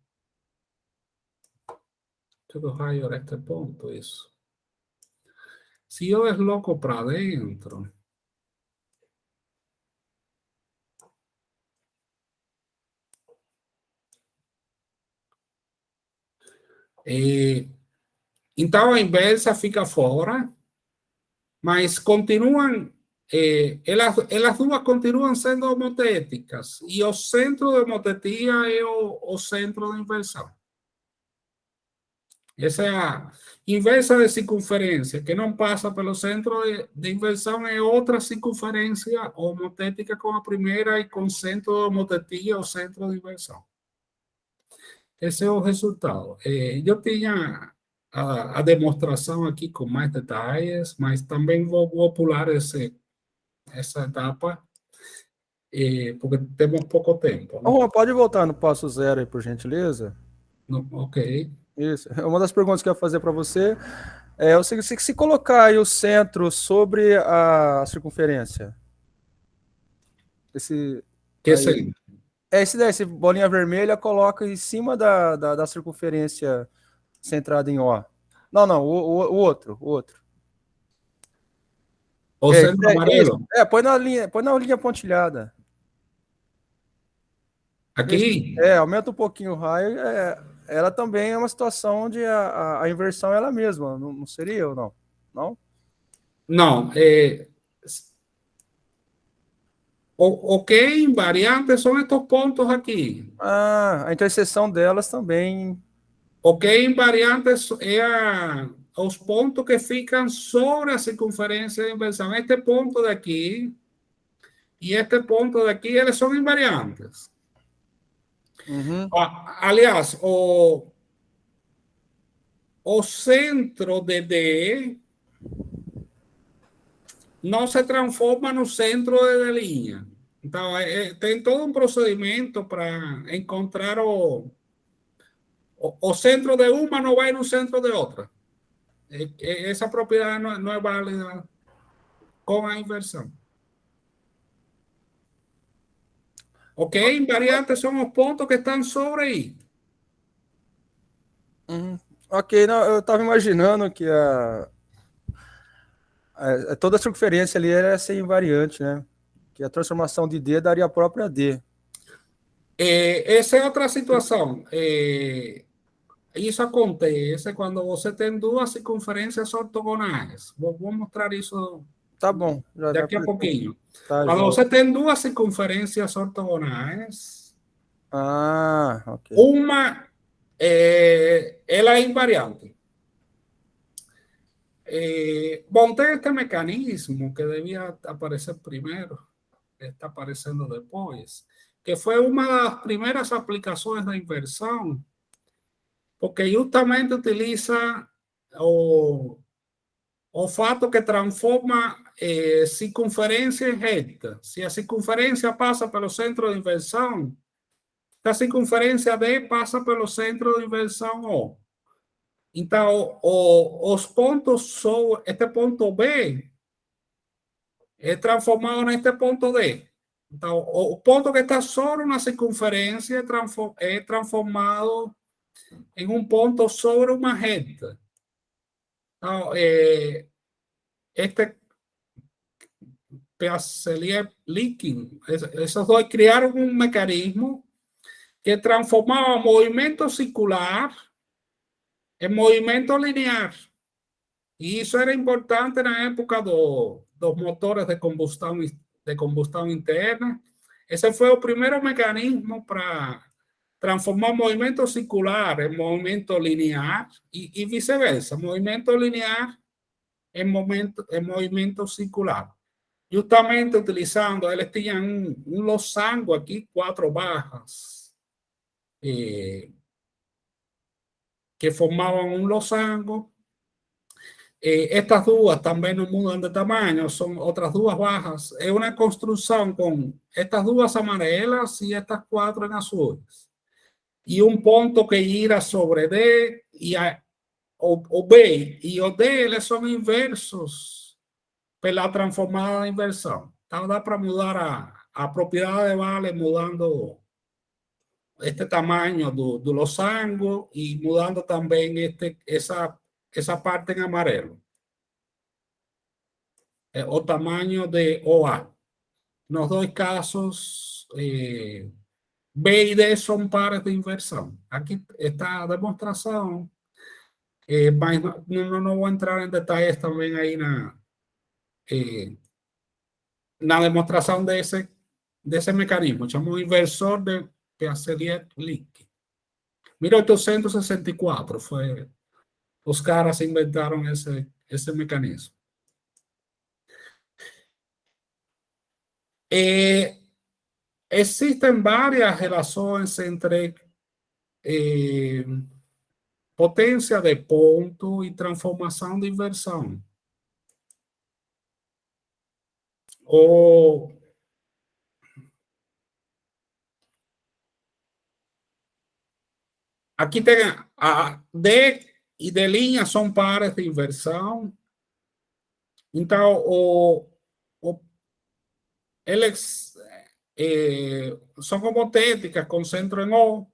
Speaker 1: Todo raio neste ponto, isso. Se eu desloco para dentro, então a inversa fica fora, mas continuam, elas duas continuam sendo homotéticas, e o centro de homotetia é o centro de inversão. Essa é a inversa de circunferência, que não passa pelo centro de inversão, é outra circunferência homotética com a primeira e com centro de homotetia, o centro de inversão. Esse é o resultado. Eu tinha a demonstração aqui com mais detalhes, mas também vou pular essa etapa, porque temos pouco tempo. Né?
Speaker 2: Juan, pode voltar no passo zero aí, por gentileza?
Speaker 1: Ok.
Speaker 2: Isso. Uma das perguntas que eu ia fazer para você é o seguinte: se colocar aí o centro sobre a circunferência, Esse,
Speaker 1: Que
Speaker 2: aí,
Speaker 1: centro?
Speaker 2: esse daí, esse bolinha vermelha, coloca em cima da circunferência centrada em O. Não, não, o outro, o outro.
Speaker 1: O centro
Speaker 2: Esse.
Speaker 1: amarelo?
Speaker 2: Põe na linha pontilhada.
Speaker 1: Aqui?
Speaker 2: Aumenta um pouquinho o raio. Ela também é uma situação onde a inversão é ela mesma, não seria ou não? Não?
Speaker 1: Não. O que é invariante são estes pontos aqui.
Speaker 2: Ah, a interseção delas também.
Speaker 1: O que é invariante é os pontos que ficam sobre a circunferência de inversão. Este ponto daqui e este ponto daqui, eles são invariantes.
Speaker 2: Uhum.
Speaker 1: Aliás, o centro de D não se transforma no centro de linha. Então, tem todo um procedimento para encontrar o centro de uma não vai no centro de outra. Essa propriedade não é válida com a inversão. Ok? Invariantes são os pontos que estão sobre aí.
Speaker 2: Uhum. Ok, não, eu estava imaginando que toda a circunferência ali era ser invariante, né? Que a transformação de D daria a própria D.
Speaker 1: Essa é outra situação. Isso acontece quando você tem duas circunferências ortogonais. Vou mostrar isso
Speaker 2: Tá bom, já
Speaker 1: daqui a
Speaker 2: aplicou.
Speaker 1: pouquinho.
Speaker 2: Tá,
Speaker 1: Quando
Speaker 2: joia.
Speaker 1: você tem duas circunferências ortogonais,
Speaker 2: Ah, ok.
Speaker 1: uma ela é invariante. Bom, tem este mecanismo que devia aparecer primeiro, está aparecendo depois, que foi uma das primeiras aplicações da inversão, porque justamente utiliza o fato que transforma circunferência em reta. Se a circunferência passa pelo centro de inversão, a circunferência D passa pelo centro de inversão O. Então, os pontos são, este ponto B é transformado neste ponto D. Então, o ponto que está sobre uma circunferência é transformado em um ponto sobre uma reta. Então, este Peacelia-Leaking, esos dois criaram um mecanismo que transformava movimento circular em movimento linear. E isso era importante na época dos motores de combustão interna. Esse foi o primeiro mecanismo para transformar movimento circular em movimento linear e vice-versa, movimento linear em movimento circular. Justamente utilizando, eles tinham um losango aqui, 4 barras, que formaban un losango. Estas duas também não mudam de tamanho, são outras duas barras. É uma construção com estas duas amarelas e estas 4 em azuis. E um ponto que gira sobre D e o B e o D, eles são inversos pela transformada de inversão. Então dá para mudar a propriedade de Vale mudando este tamaño do losango y mudando también esa parte en amarelo. O tamaño de OA. Nos dois casos, B y D son pares de inversión. Aquí está a demostración. No voy a entrar en detalles también ahí na demostración de ese mecanismo. Llamamos inversor de Peacelia-Leaking. 1864 fue, os caras inventaron ese mecanismo. Existen varias relaciones entre potência de ponto e transformação de inversão. Aqui tem a D e D' são pares de inversão. Então, eles son homotéticas con centro en O.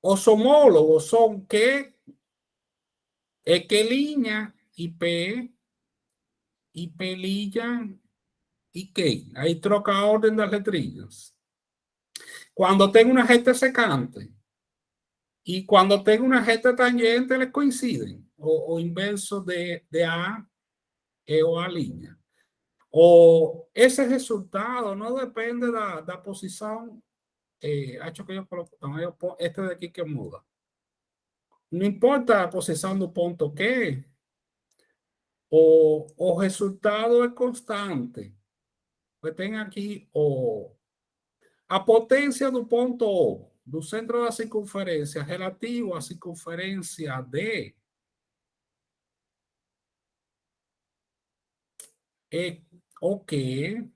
Speaker 1: Os homólogos son que línea y P línea y K. Ahí troca orden de las letrillas. Cuando tengo una recta secante y cuando tengo una recta tangente les coinciden o inverso de A, E o A línea. O ese resultado no depende de la posición. Hecho que yo coloco este de aquí que muda. No importa la posición del punto que o resultado es constante. Pues tenga aquí a potência do ponto O, do centro da circunferência relativo à circunferência D, é o que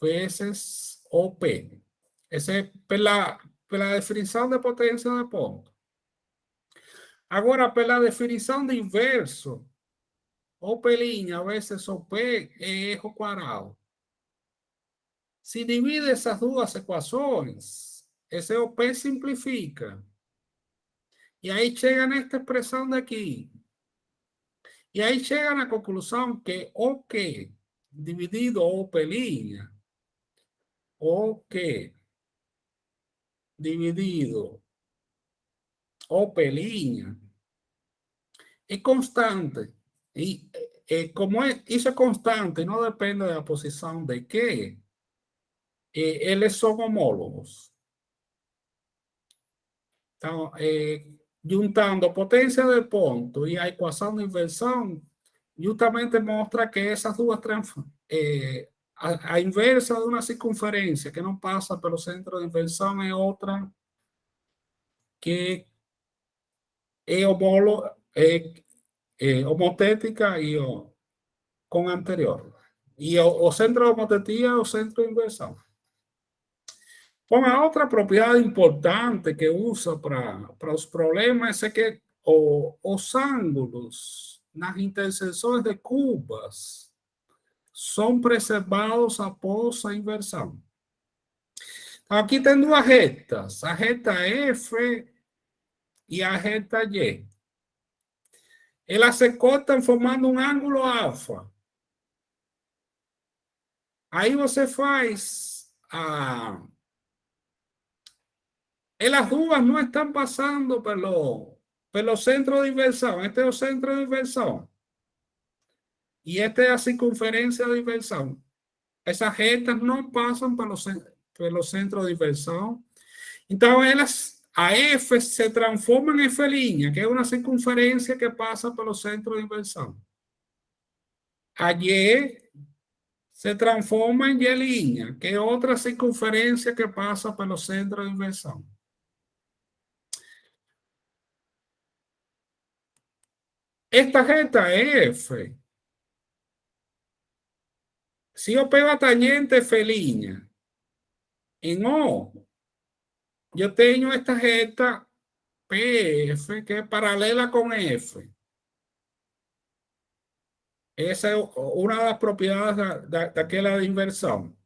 Speaker 1: vezes OP. Essa é pela definição de potência de ponto. Agora, pela definição de inverso, OP' vezes OP é erro quadrado. Se divide essas duas equações, esse OP simplifica. E aí chega nesta expressão daqui. E aí chega na conclusão que OK dividido OP', OK dividido OP' é constante. E como isso é constante, não depende da posição de Q, eles são homólogos. Então, juntando a potência de ponto e a equação de inversão, justamente mostra que essas duas a inversa de uma circunferência que não passa pelo centro de inversão é outra que é homotética e com anterior. E o centro de homotetia é o centro de inversão. Bom, a outra propriedade importante que usa para os problemas é que os ângulos nas interseções de curvas são preservados após a inversão. Então, aqui tem duas retas, a reta F e a reta Y. Elas se cortam formando um ângulo alfa. Aí você faz elas duas não estão passando pelo centro de inversão. Este é o centro de inversão. E esta é a circunferência de inversão. Essas retas não passam pelo centro de inversão. Então, a F se transforma em F', que é uma circunferência que passa pelo centro de inversão. A Y se transforma em Y', que é outra circunferência que passa pelo centro de inversão. Esta reta F, se eu pego a tangente F' em O, eu tenho esta reta PF que é paralela com F. Essa é uma das propriedades daquela de inversão.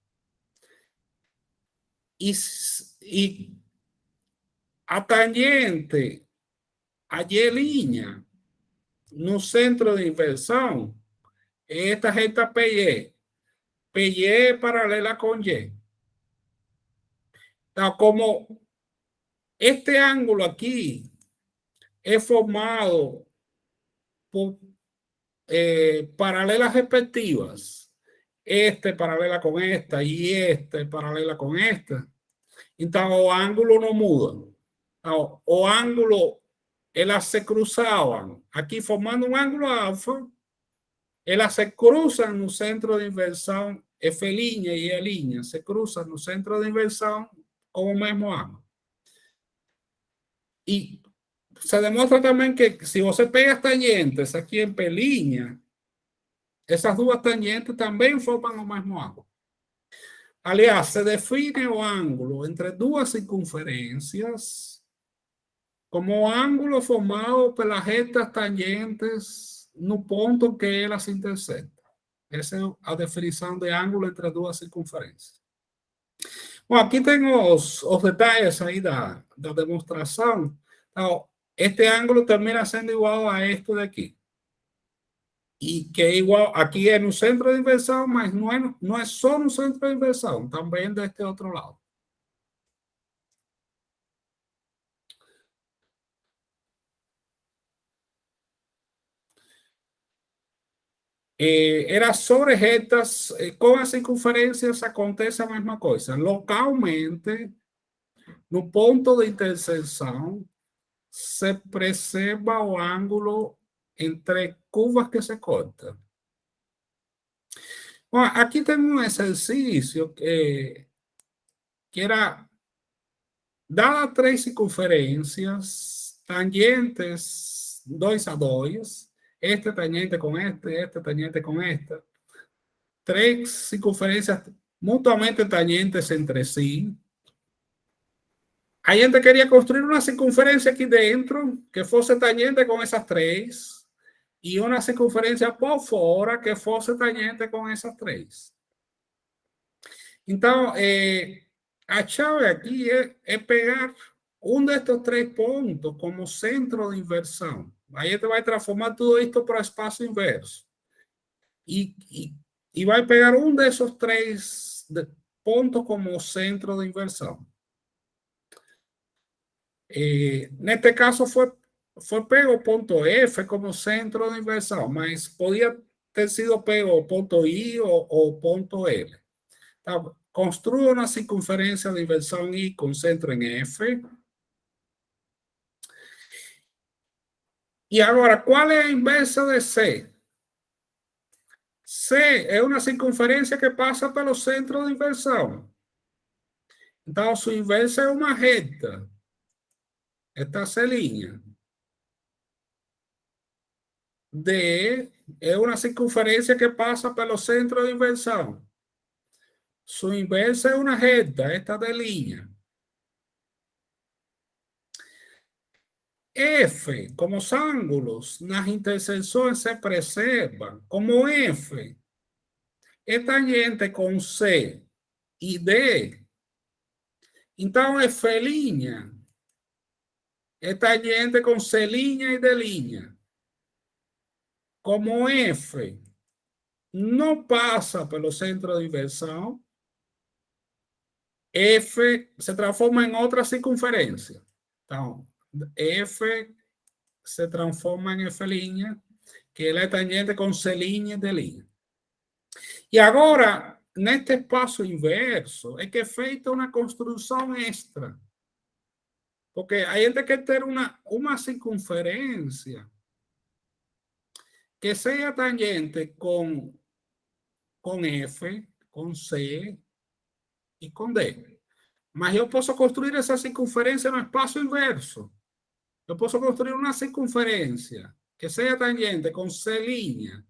Speaker 1: E a tangente, a Y', no centro de inversão, é esta reta PY. PY é paralela com Y. Então, como este ângulo aqui é formado por paralelas respectivas, esta é paralela com esta e esta é paralela com esta, então o ângulo não muda. Então, o ângulo, elas se cruzavam aqui formando um ângulo alfa, elas se cruzam no centro de inversão F' e Y', se cruzam no centro de inversão com o mesmo ângulo. E se demonstra também que se você pega as tangentes aqui em P', essas duas tangentes também formam o mesmo ângulo. Aliás, se define o ângulo entre duas circunferências como o ângulo formado pelas retas tangentes no ponto que elas intersectam. Essa é a definição de ângulo entre duas circunferências. Bom, aqui tem os detalhes aí da demonstração. Então, este ângulo termina sendo igual a este daqui. E que é igual, aqui é no centro de inversão, mas não é só no centro de inversão, também deste outro lado. Eras sobre retas, com as circunferências acontece a mesma coisa. Localmente, no ponto de interseção, se preserva o ângulo entre curvas que se cortam. Bom, aqui tem um exercício que era, dadas três circunferências, tangentes 2 a 2, este tangente com este tangente com esta, três circunferências mutuamente tangentes entre si. A gente queria construir uma circunferência aqui dentro que fosse tangente com essas três e uma circunferência por fora que fosse tangente com essas três. Então, a chave aqui é pegar um destes três pontos como centro de inversão. Aí a gente vai transformar tudo isto para espaço inverso. E vai pegar um desses três pontos como centro de inversão. Neste caso foi pego o ponto F como centro de inversão, mas podia ter sido pego o ponto I ou o ponto L. Então, construa uma circunferência de inversão I com centro em F. E agora, qual é a inversa de C? C é uma circunferência que passa pelo centro de inversão. Então, sua inversa é uma reta. Esta C'. D é uma circunferência que passa pelo centro de inversão. Sua inversa é uma reta, esta D'. F, como os ângulos nas interseções se preservam, como F é tangente com C e D, então F' é tangente com C' e D'. Como F não passa pelo centro de inversão, F se transforma em outra circunferência. Então, F se transforma em F', que ela é tangente com C' e D'. E agora, neste espaço inverso, é que é feita uma construção extra. Porque a gente quer ter uma circunferência que seja tangente com F, com C e com D. Mas eu posso construir essa circunferência no espaço inverso. Eu posso construir uma circunferência que seja tangente com C',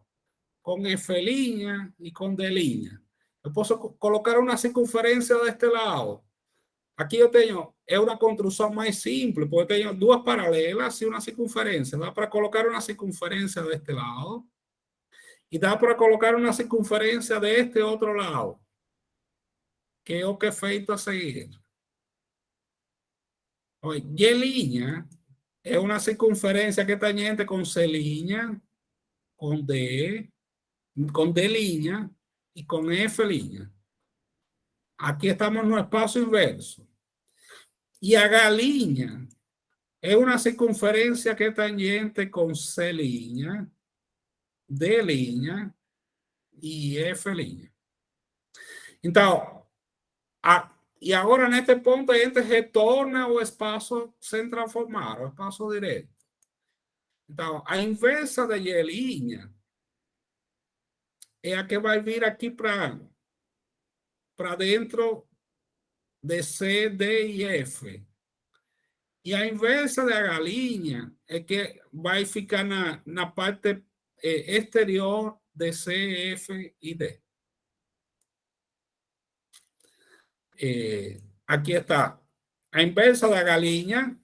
Speaker 1: com F' e com D'. Eu posso colocar uma circunferência deste lado. Aqui eu tenho, é uma construção mais simples, porque eu tenho duas paralelas e uma circunferência. Dá para colocar uma circunferência deste lado e dá para colocar uma circunferência deste outro lado, que é o que é feito a seguir. Y' é uma circunferência que é tangente com C', com D', e com F'. Aqui estamos no espaço inverso. E a H' é uma circunferência que é tangente com C', D' e F'. Então, e agora neste ponto a gente retorna ao espaço sem transformar, ao espaço direto. Então, a inversa da Y' é a que vai vir aqui para dentro de C, D e F. E a inversa da H' é que vai ficar na parte exterior de C, F e D. Aqui está a inversa da H',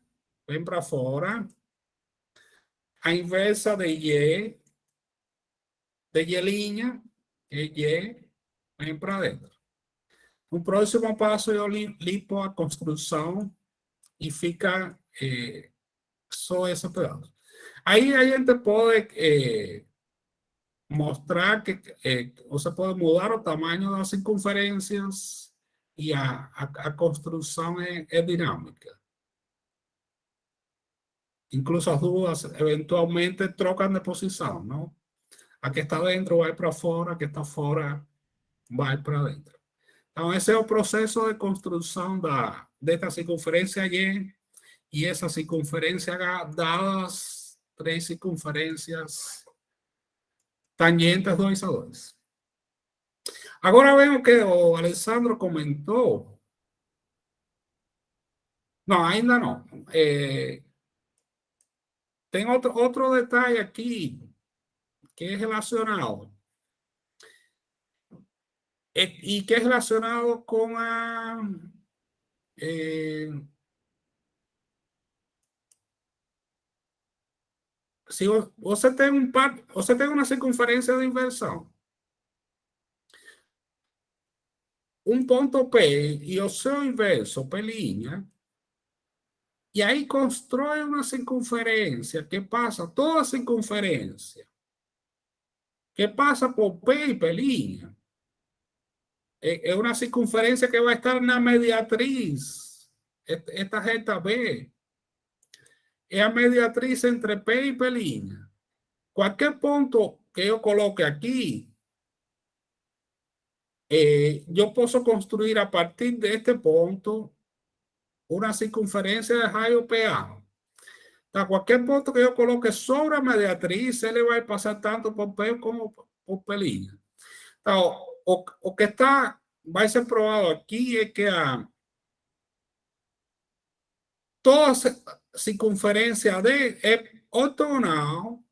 Speaker 1: vem para fora. A inversa de Y de Y', que Y vem para dentro. O próximo passo eu limpo a construção e fica só esse pedaço. Aí a gente pode mostrar que você pode mudar o tamanho das circunferências e a construção é dinâmica. Incluso as duas eventualmente trocam de posição, não? A que está dentro vai para fora, a que está fora vai para dentro. Então, esse é o processo de construção desta circunferência Y e essa circunferência H, dadas três circunferências tangentes 2 a 2. Agora vemos que o Alessandro comentou. Não, ainda não. Tem outro detalhe aqui que é relacionado. E que é relacionado com a... se você tem uma circunferência de inversão, um ponto P e o seu inverso, P', e aí constrói uma circunferência que passa toda a circunferência, que passa por P e P', é uma circunferência que vai estar na mediatriz, esta reta B, é a mediatriz entre P e P'. Qualquer ponto que eu coloque aqui, eu posso construir a partir deste ponto uma circunferência de raio PA. Então, qualquer ponto que eu coloque sobre a mediatriz, ele vai passar tanto por P como por P'. Então, o que vai ser provado aqui é que toda circunferência D é ortogonal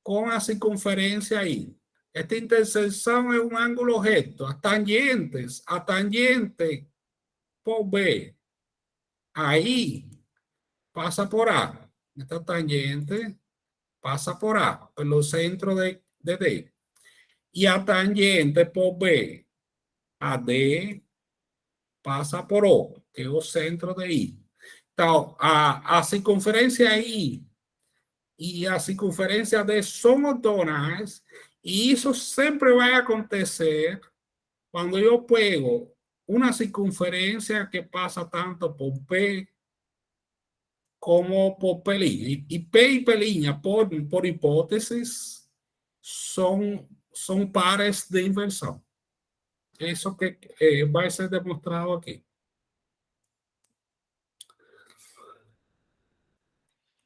Speaker 1: com a circunferência I. Esta interseção é um ângulo reto. A tangente por B, aí passa por A. Esta tangente passa por A, pelo centro de D. E a tangente por B, a D, passa por O, que é o centro de I. Então, a circunferência I e a circunferência D são ortogonais, e isso sempre vai acontecer quando eu pego uma circunferência que passa tanto por P como por P'. E P e P', por hipóteses, são pares de inversão. Isso que vai ser demonstrado aqui.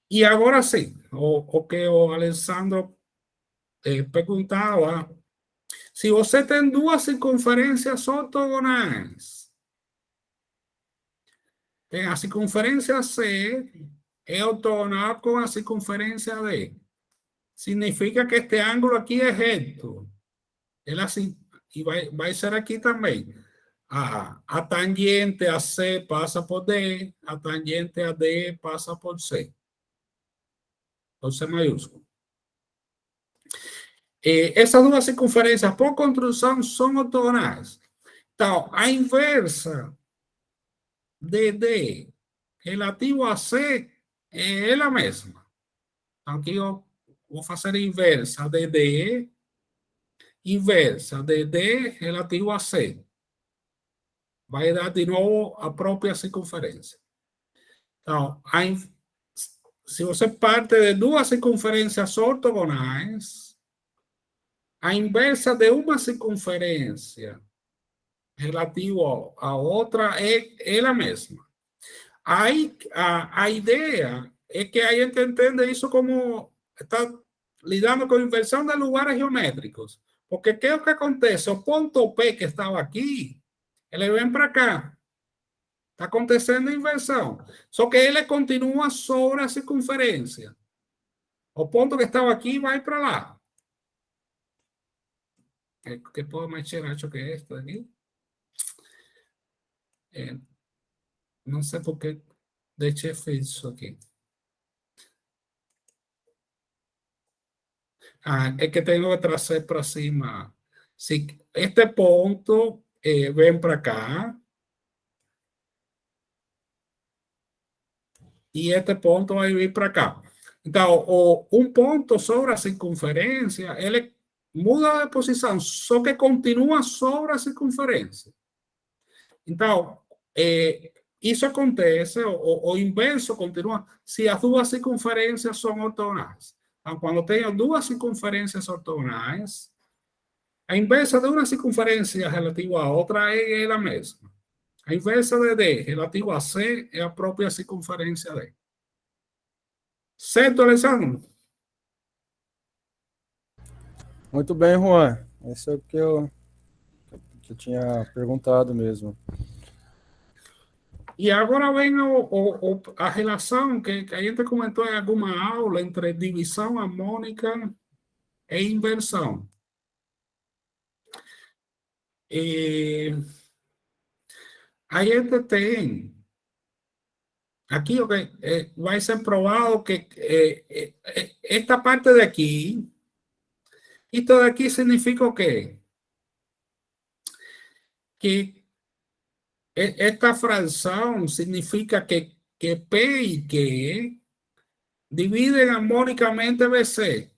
Speaker 1: E agora sim, o que o Alessandro perguntava, se você tem duas circunferências ortogonais, tem a circunferência C é ortogonal com a circunferência D. Significa que este ângulo aqui é reto. Ele assim, e vai ser aqui também. A tangente a C passa por D, a tangente a D passa por C. Por C maiúsculo. Essas duas circunferências por construção são ortogonais. Então, a inversa de D relativo a C é a mesma. Então, aqui eu vou fazer a inversa de D, inversa de D relativo a C. Vai dar de novo a própria circunferência. Então, se você parte de duas circunferências ortogonais, a inversa de uma circunferência relativo a outra é a mesma. Aí, a ideia é que a gente entende isso como está lidando com inversão de lugares geométricos. Porque o que é o que acontece? O ponto P que estava aqui, ele vem para cá. Está acontecendo inversão. Só que ele continua sobre a circunferência. O ponto que estava aqui vai para lá. Que puedo mexer, acho que é esto aqui. Não sei por que deixei feito isso aqui. Es que tengo que trazer para cima. Si este ponto ven para cá e este ponto vai vir para cá. Então, um ponto sobre a circunferência, ele muda de posição, só que continua sobre a circunferência. Então, isso acontece, o inverso continua, se as duas circunferências são ortogonais. Então, quando tenho duas circunferências ortogonais, a inversa de uma circunferência relativa a outra é a mesma. A inversa de D relativa a C é a própria circunferência D. Certo, Alessandro?
Speaker 2: Muito bem, Juan. Isso é o que eu tinha perguntado mesmo.
Speaker 1: E agora vem a relação que a gente comentou em alguma aula entre divisão harmônica e inversão. A gente tem aqui, vai ser provado que esta parte de aqui, esto de aquí significa o qué? Que esta fracción significa que P y Q dividen armónicamente BC.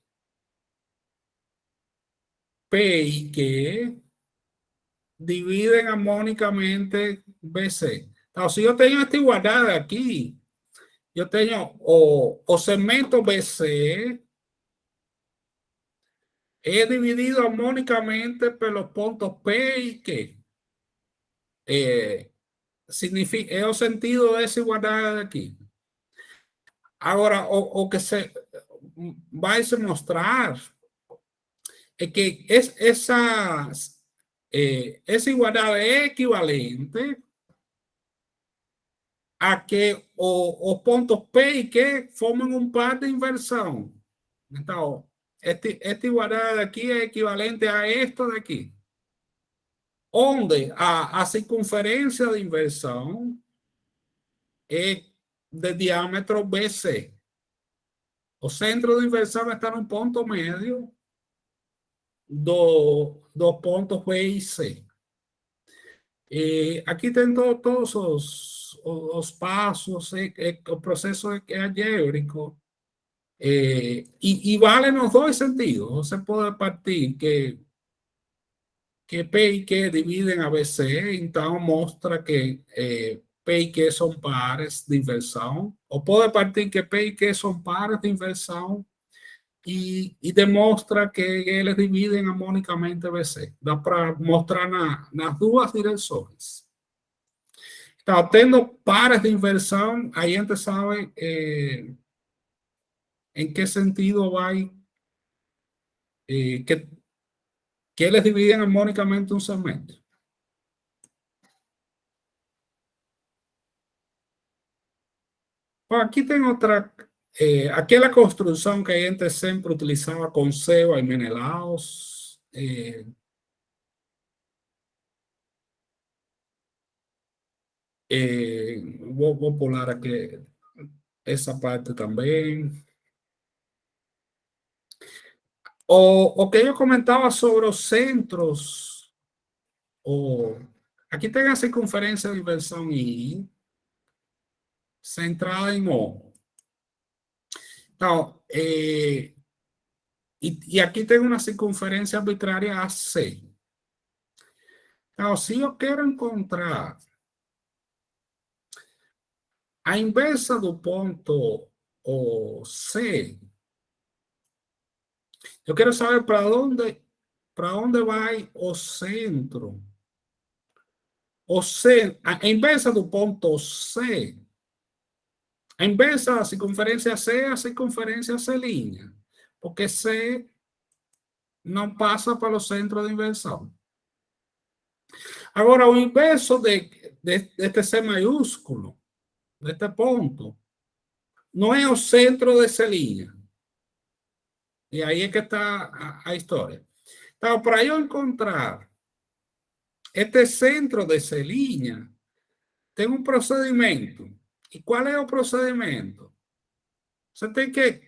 Speaker 1: P y Q dividen armónicamente BC. Entonces, si yo tengo esta igualdad aquí, yo tengo o segmento BC es dividido armónicamente por los puntos P y Q. Significa, es el sentido de esa igualdad de aquí. Ahora, o que se va a mostrar es que esa igualdad es equivalente a que os puntos P y Q formen un par de inversión. Entonces, esta igualdad de aquí es equivalente a esto de aquí. Onde a circunferência de inversão é de diâmetro BC. O centro de inversão está no ponto médio dos pontos B e C. Aqui tem todos os passos, o processo é algébrico. E vale nos dois sentidos. Você pode partir que P y Q dividen a BC, então mostra que P y Q são pares de inversão, ou pode partir que P y Q são pares de inversão e demonstra que eles dividem harmonicamente BC. Dá para mostrar nas duas direções. Então, tendo pares de inversão, a gente sabe em que sentido vai que eles dividen armónicamente um segmento. Bom, aqui tem outra, aquela construção que a gente sempre utilizava com Seba e Menelaus. Vou pular aqui essa parte também. O que eu comentava sobre os centros, aqui tem a circunferência de inversão I, centrada em O. Então, e aqui tem uma circunferência arbitrária AC. Então, se eu quero encontrar a inversa do ponto C, eu quero saber para onde vai o centro. A inversa do ponto C, a inversa da circunferência C é a circunferência C', porque C não passa pelo centro de inversão. Agora, o inverso deste C maiúsculo, deste ponto, não é o centro de C'. E aí é que está a história. Então, para eu encontrar este centro de C', tem um procedimento. E qual é o procedimento? Você tem que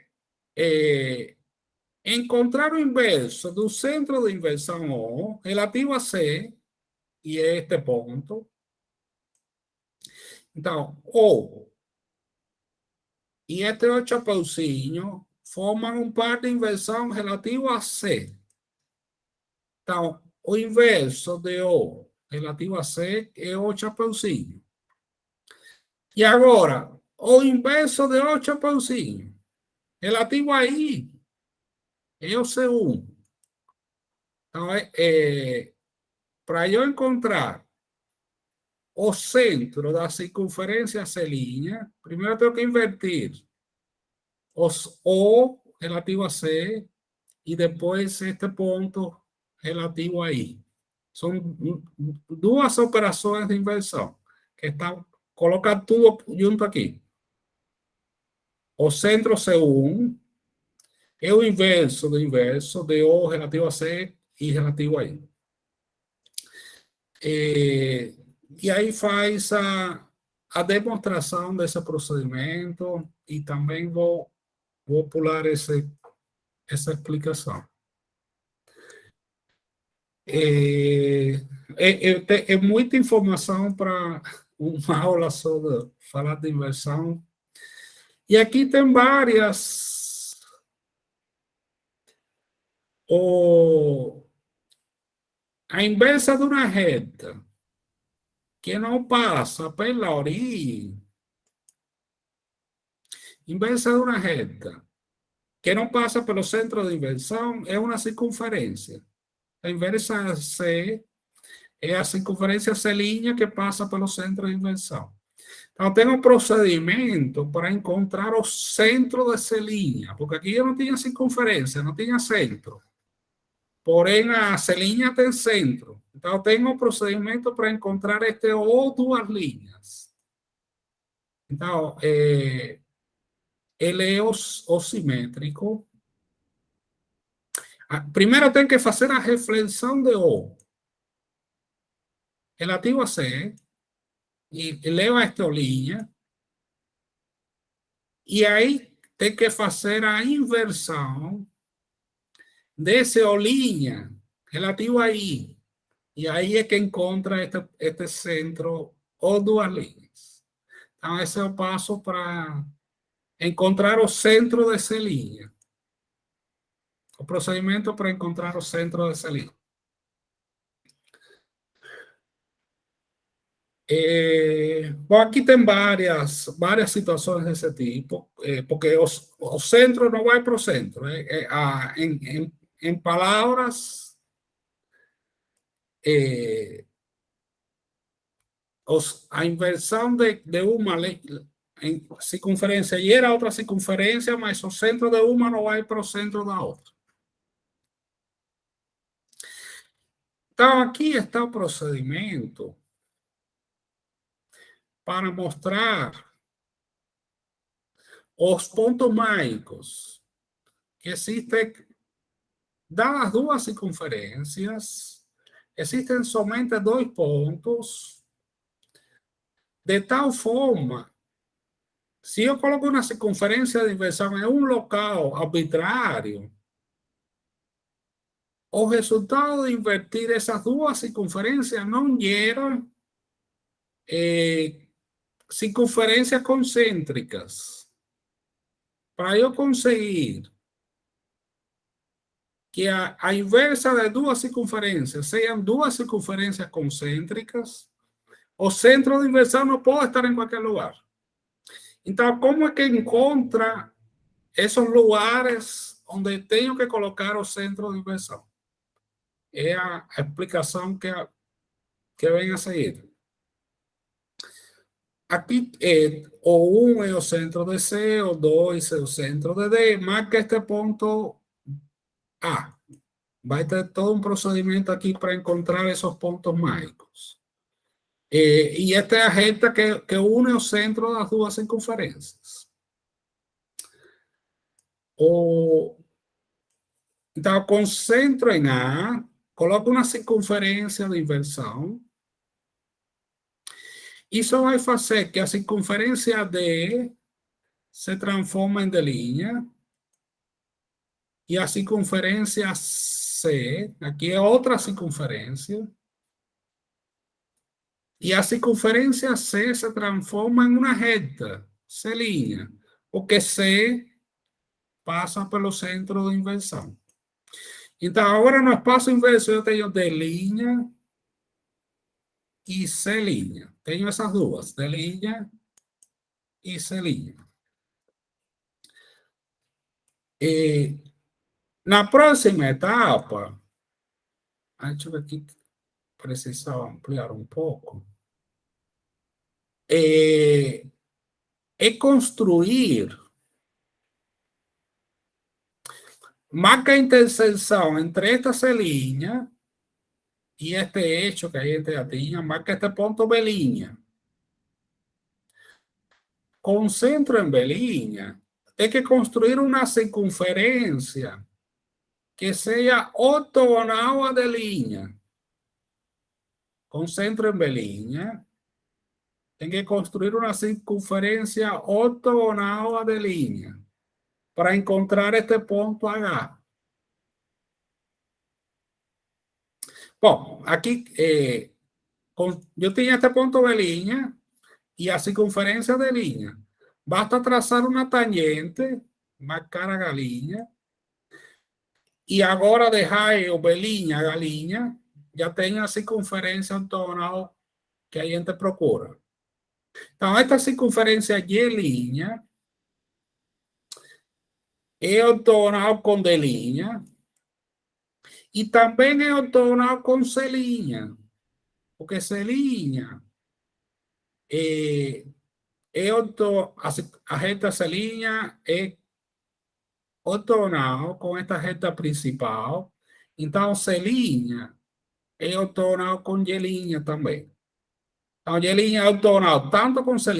Speaker 1: encontrar o inverso do centro de inversão O relativo a C, e é este ponto. Então, O e este outro chapeuzinho formam um par de inversão relativo a C. Então, o inverso de O relativo a C é o chapeuzinho. E agora, o inverso de O chapeuzinho relativo a I é o C1. Então, para eu encontrar o centro da circunferência C', primeiro eu tenho que invertir os O relativo a C e depois este ponto relativo a I. São duas operações de inversão que estão colocar tudo junto aqui. O centro C1 é o inverso do inverso de O relativo a C e relativo a I. E aí faz a demonstração desse procedimento e também vou pular essa explicação. É muita informação para uma aula só de falar de inversão. E aqui tem várias. A inversa de uma reta que não passa pela origem, inversa de uma reta que não passa pelo centro de inversão é uma circunferência. A inversa C é a circunferência C' que passa pelo centro de inversão. Então, tem um procedimento para encontrar o centro de C', porque aqui eu não tinha circunferência, não tinha centro. Porém, a C' tem centro. Então, tem um procedimento para encontrar este ou duas linhas. Então, ele é ossimétrico. Primeiro, tem que fazer a reflexão de O relativo a C, e leva esta linha, e aí tem que fazer a inversão desse olinha relativo a I. E aí é que encontra este centro ou duas linhas. Então, esse é o passo para encontrar o centro dessa linha. O procedimento para encontrar o centro dessa linha. Bom, aqui tem várias situações desse tipo, porque o centro não vai para o centro. Em palavras, a inversão de uma circunferência gera outra circunferência, mas o centro de uma não vai para o centro da outra. Então, aqui está o procedimento para mostrar os pontos mágicos que existem, dadas duas circunferências, existem somente dois pontos, de tal forma, se eu coloco uma circunferência de inversão em um local arbitrário, o resultado de invertir essas duas circunferências não gera circunferências concêntricas. Para eu conseguir que a inversa de duas circunferências sejam duas circunferências concêntricas, o centro de inversão não pode estar em qualquer lugar. Então, como é que encontra esses lugares onde tenho que colocar o centro de inversão? É a explicação que vem a seguir. Aqui, o 1 é o centro de C, o 2 é o centro de D, marca este ponto A. Vai ter todo um procedimento aqui para encontrar esses pontos mágicos. E esta é a reta que une o centro das duas circunferências. Então, concentro em A, coloco uma circunferência de inversão. Isso vai fazer que a circunferência D se transforme em D', y a circunferencia C, aquí es otra circunferencia, y a circunferencia C se transforma en una recta, C', porque C pasa por los centros de inversión. Entonces, ahora no espacio inverso yo tengo D' y C'. Tengo esas dos, D' y C'. La próxima etapa, hecho que aquí precisaba ampliar un poco, es construir marca intersección entre esta C' y este hecho que hay entre la línea, marca este punto B'. Con centro en B', hay que construir una circunferencia que sea ortogonal a D'. Con centro en B', hay que construir una circunferencia ortogonal a D' para encontrar este punto H. Bueno, aquí yo tenía este punto B' y a circunferencia de línea. Basta trazar una tangente, marcar a galinha, y ahora dejar o B' a galinha, ya tenga circunferencia ortogonal que a gente procura. Então, esta circunferência Y' é ortogonal com D', e também é ortogonal com C', porque C' a reta C' é ortogonal com esta reta principal, então C' é ortogonal com Y' também. Então, Y' é ortogonal tanto com C'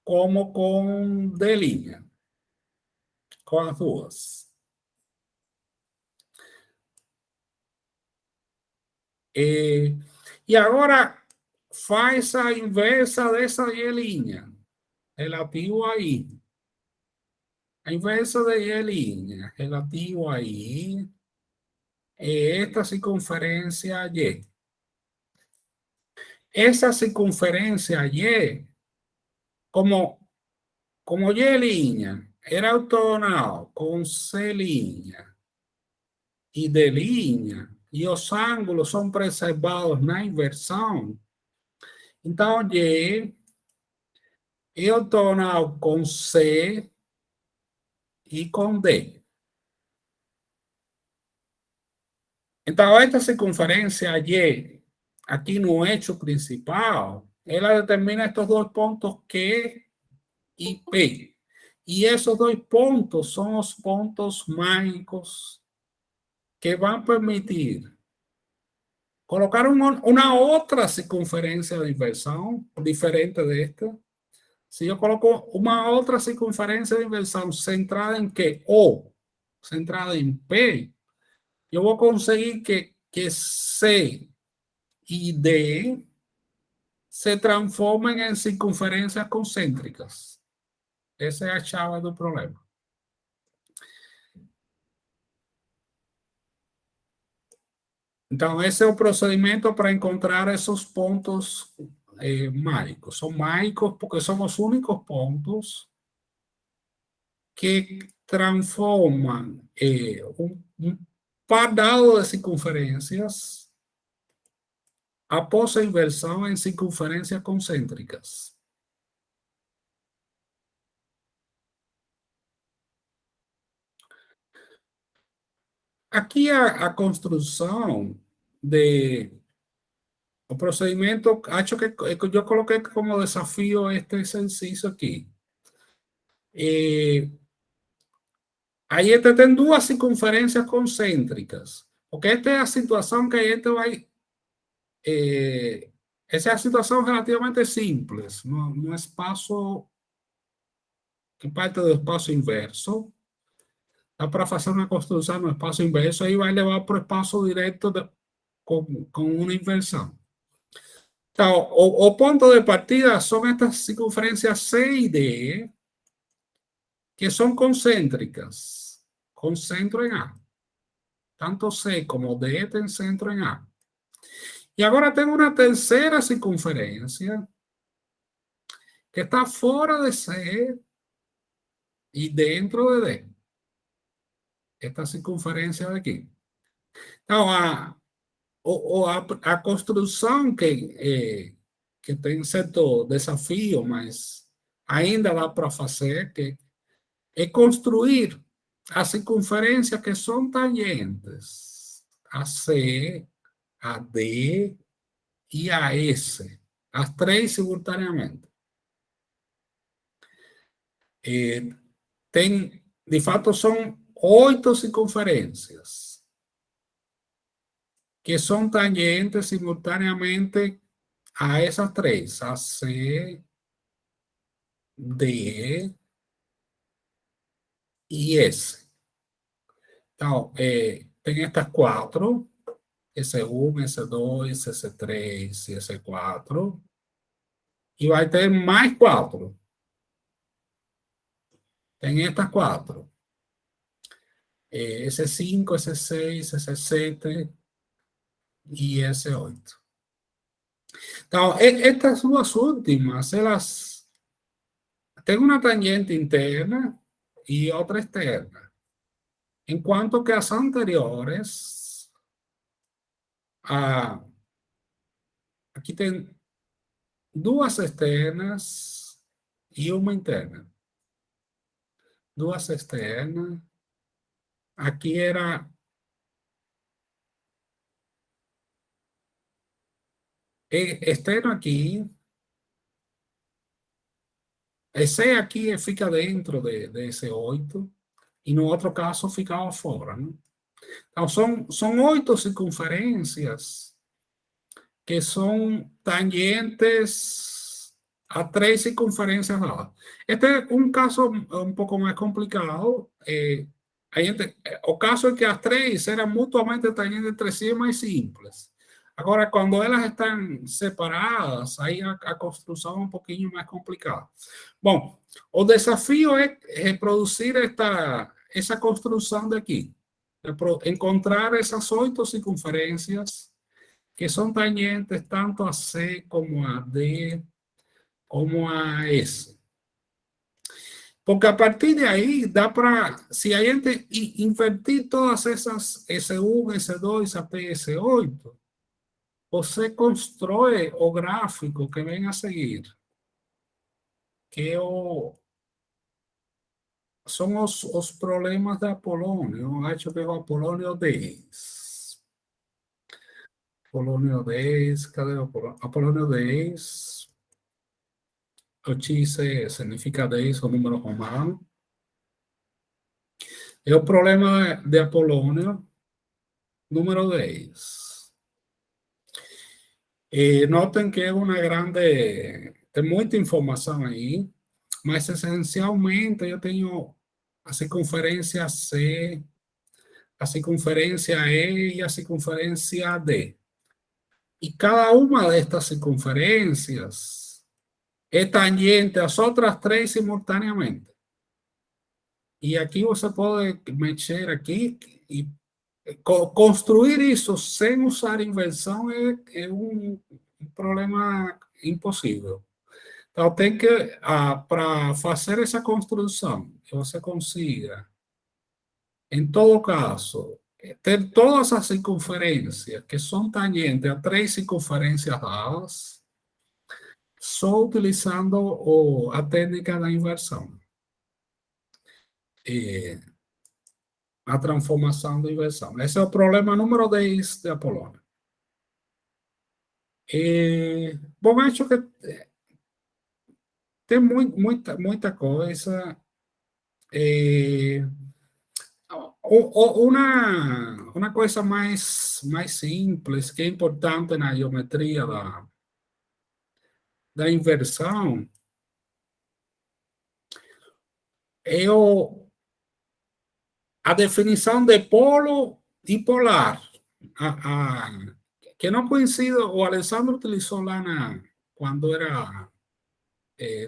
Speaker 1: como com D', com as duas. E agora faz a inversa dessa Y', relativo a I. A inversa de Y', relativo a I, é esta circunferência Y. Essa circunferência Y, como Y' era ortogonal com C' e D', e os ângulos são preservados na inversão, então Y é ortogonal com C e com D. Então, esta circunferência Y, aqui no eixo principal, ela determina estes dois pontos Q e P. E esses dois pontos são os pontos mágicos que vão permitir colocar uma outra circunferência de inversão, diferente desta. Se eu coloco uma outra circunferência de inversão centrada em Q ou centrada em P, eu vou conseguir que C e D se transformem em circunferências concêntricas. Essa é a chave do problema. Então, esse é o procedimento para encontrar esses pontos mágicos. São mágicos porque são os únicos pontos que transformam um quadrado de circunferências após a inversão em circunferências concêntricas. Aqui a construção o procedimento, acho que eu coloquei como desafio este exercício aqui. Aí tem duas circunferências concêntricas, porque esta é a situação que a gente vai... essa é a situação relativamente simples, no espaço que parte do espaço inverso. Dá para fazer uma construção no espaço inverso, aí vai levar para o espaço direto com uma inversão. Então, o ponto de partida são estas circunferências C e D, que são concêntricas. con centro en A. Tanto C como D tienen centro en A. Y ahora tengo una tercera circunferencia que está fuera de C y dentro de D. Esta circunferencia de aquí. Então, a construção que tem certo desafio, mas ainda dá para fazer, que é construir as circunferências que são tangentes a C, a D e a S, as três simultaneamente. De fato, são 8 circunferências que são tangentes simultaneamente a essas três, a C, D e S. Então, tem estas 4, S1, S2, S3 e S4, e vai ter mais 4. Tem estas 4. S5, S6, S7 e S8. Então, estas duas últimas, elas têm uma tangente interna e outra externa. Enquanto que as anteriores, aqui tem duas externas e uma interna. Duas externas. Aqui era externo aqui. Esse aqui fica dentro de esse 8 e no outro caso ficava fora, né? Então, são 8 circunferências que são tangentes a 3 circunferências lá. Este é um caso um pouco mais complicado. O caso é que as 3 eram mutuamente tangentes entre si, é mais simples. Agora, quando elas estão separadas, aí a construção é um pouquinho mais complicada. Bom, o desafio é reproduzir essa construção daqui. Encontrar essas 8 circunferências que são tangentes tanto a C como a D como a S. Porque a partir de aí dá para, se a gente invertir todas essas S1, S2, AP, S8, você constrói o gráfico que vem a seguir, que são os problemas de Apolônio. Eu acho que é o Apolônio 10. Apolônio 10, cadê o Apolônio? Apolônio 10. O X significa 10, o número romano. É o problema de Apolônio, número 10. Notem que é uma grande... Tem muita informação aí, mas essencialmente eu tenho a circunferência C, a circunferência E e a circunferência D. E cada uma destas circunferências é tangente às outras 3 simultaneamente. E aqui você pode mexer aqui e construir isso sem usar inversão é um problema impossível. Então, tem que, para fazer essa construção, que você consiga, em todo caso, ter todas as circunferências que são tangentes a 3 circunferências dadas, só utilizando a técnica da inversão. A transformação da inversão. Esse é o problema número 10 de Apolônio. Bom, acho que tem muita coisa. Uma coisa mais simples, que é importante na geometria da inversão, é a definição de polo e polar, que não coincide, o Alessandro utilizou lá quando era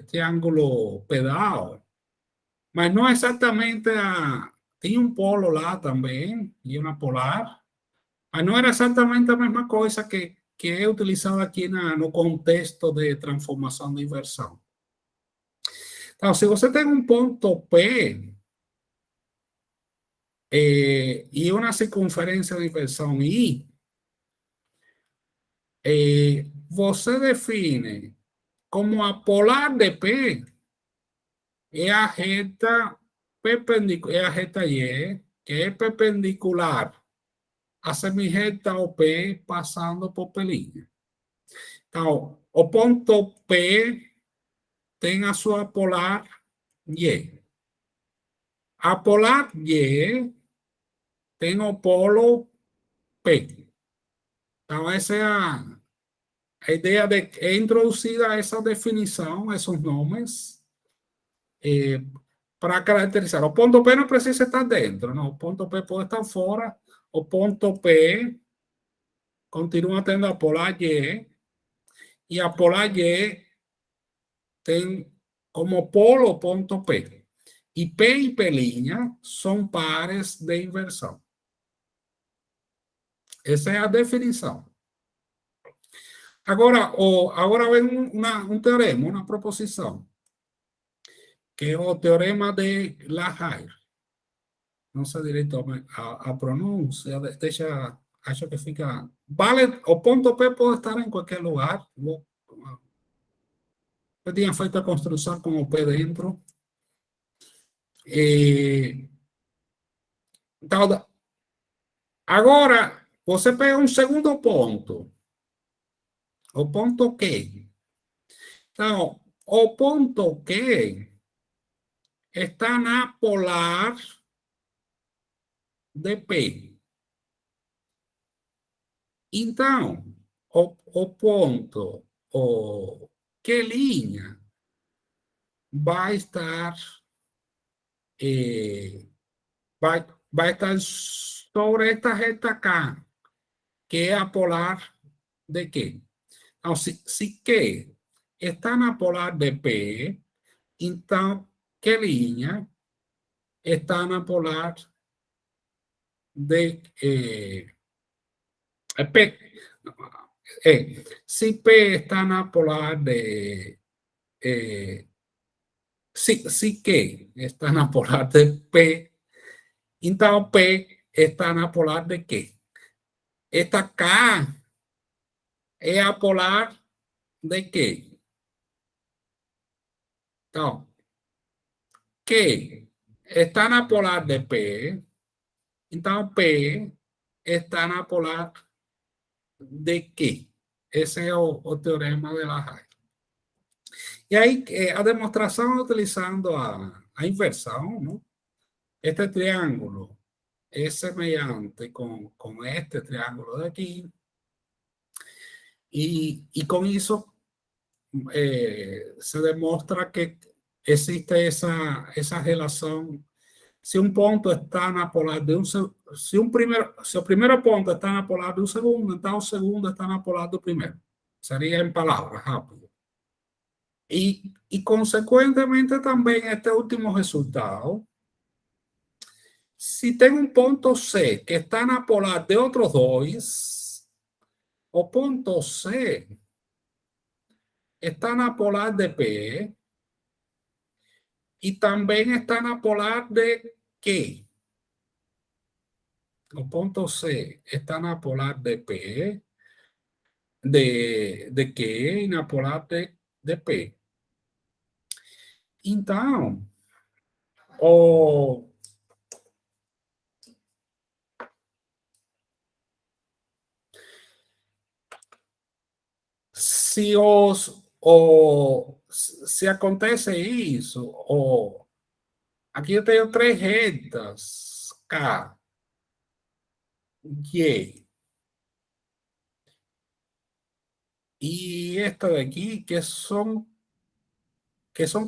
Speaker 1: triângulo pedal, mas não exatamente tinha um polo lá também, e uma polar, mas não era exatamente a mesma coisa que é utilizado aqui no contexto de transformação de inversão. Então, se você tem um ponto P e uma circunferência de inversão I, você define como a polar de P é a reta perpendicular, é a reta Y, que é perpendicular a semirreta OP passando por P'. Então, o ponto P tem a sua polar Y. A polar Y tem o polo P. Então, essa é a ideia de é introduzida essa definição, esses nomes, para caracterizar. O ponto P não precisa estar dentro, não. O ponto P pode estar fora. O ponto P continua tendo a polar Y, e a polar Y tem como polo o ponto P. E P e P' são pares de inversão. Essa é a definição. Agora vem um teorema, uma proposição, que é o teorema de Lahair. Não sei direito a pronúncia, deixa, acho que fica... Vale, o ponto P pode estar em qualquer lugar. Eu tinha feito a construção com o P dentro. Então, agora, você pega um segundo ponto. O ponto Q. Então, o ponto Q está na polar de P. Então, o ponto, o Q' vai estar, vai estar sobre esta reta K, que é a polar de Q. Então, se Q está na polar de P, então Q' está na polar de P. Se P está na polar de... se Q está na polar de P, então P está na polar de Q. Esta K é a polar de Q. Então, Q está na polar de P, então P está na polar de Q. Esse é o teorema de Lahair. E aí, a demonstração utilizando a inversão, não? Este triângulo é semelhante com este triângulo daqui. E com isso se demonstra que existe essa relação. Se um ponto está na polar de se o primeiro ponto está na polar do segundo, então o segundo está na polar do primeiro. Seria em palavras, rápido. E consequentemente também este último resultado, se tem um ponto C que está na polar de outros dois, o ponto C está na polar de P e também está na polar de Q. O ponto C está na polar de P, de Q e na polar de P. Então, se acontece isso, aqui eu tenho três retas, K, Y, e esta daqui, que são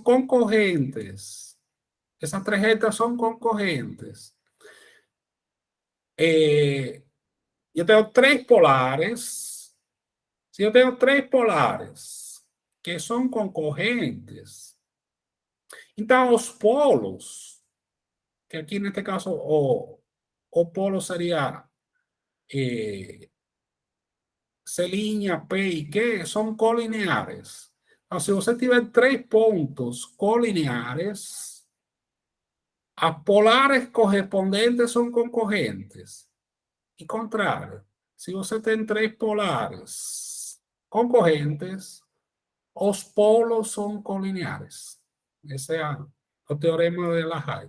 Speaker 1: concorrentes. Essas três retas são concorrentes. Eu tenho três polares. Se eu tenho três polares que são concorrentes, então os polos que aquí en este caso o polo sería C', P y Q, son colineares. Si você tiver 3 pontos colineares, as polares correspondentes são concorrentes. E contrário, se você tem 3 polares concorrentes, os polos são colineares. Esse é o teorema de Lahaye.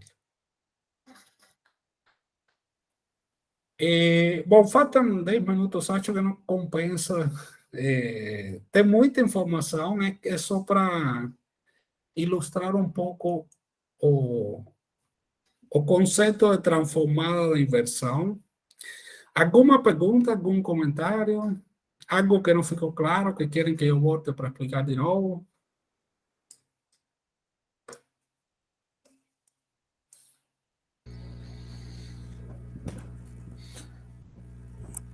Speaker 1: Bom, faltam 10 minutos, acho que não compensa. Tem muita informação, é só para ilustrar um pouco o conceito de transformada de inversão. Alguma pergunta, algum comentário? Algo que não ficou claro, que querem que eu volte para explicar de novo?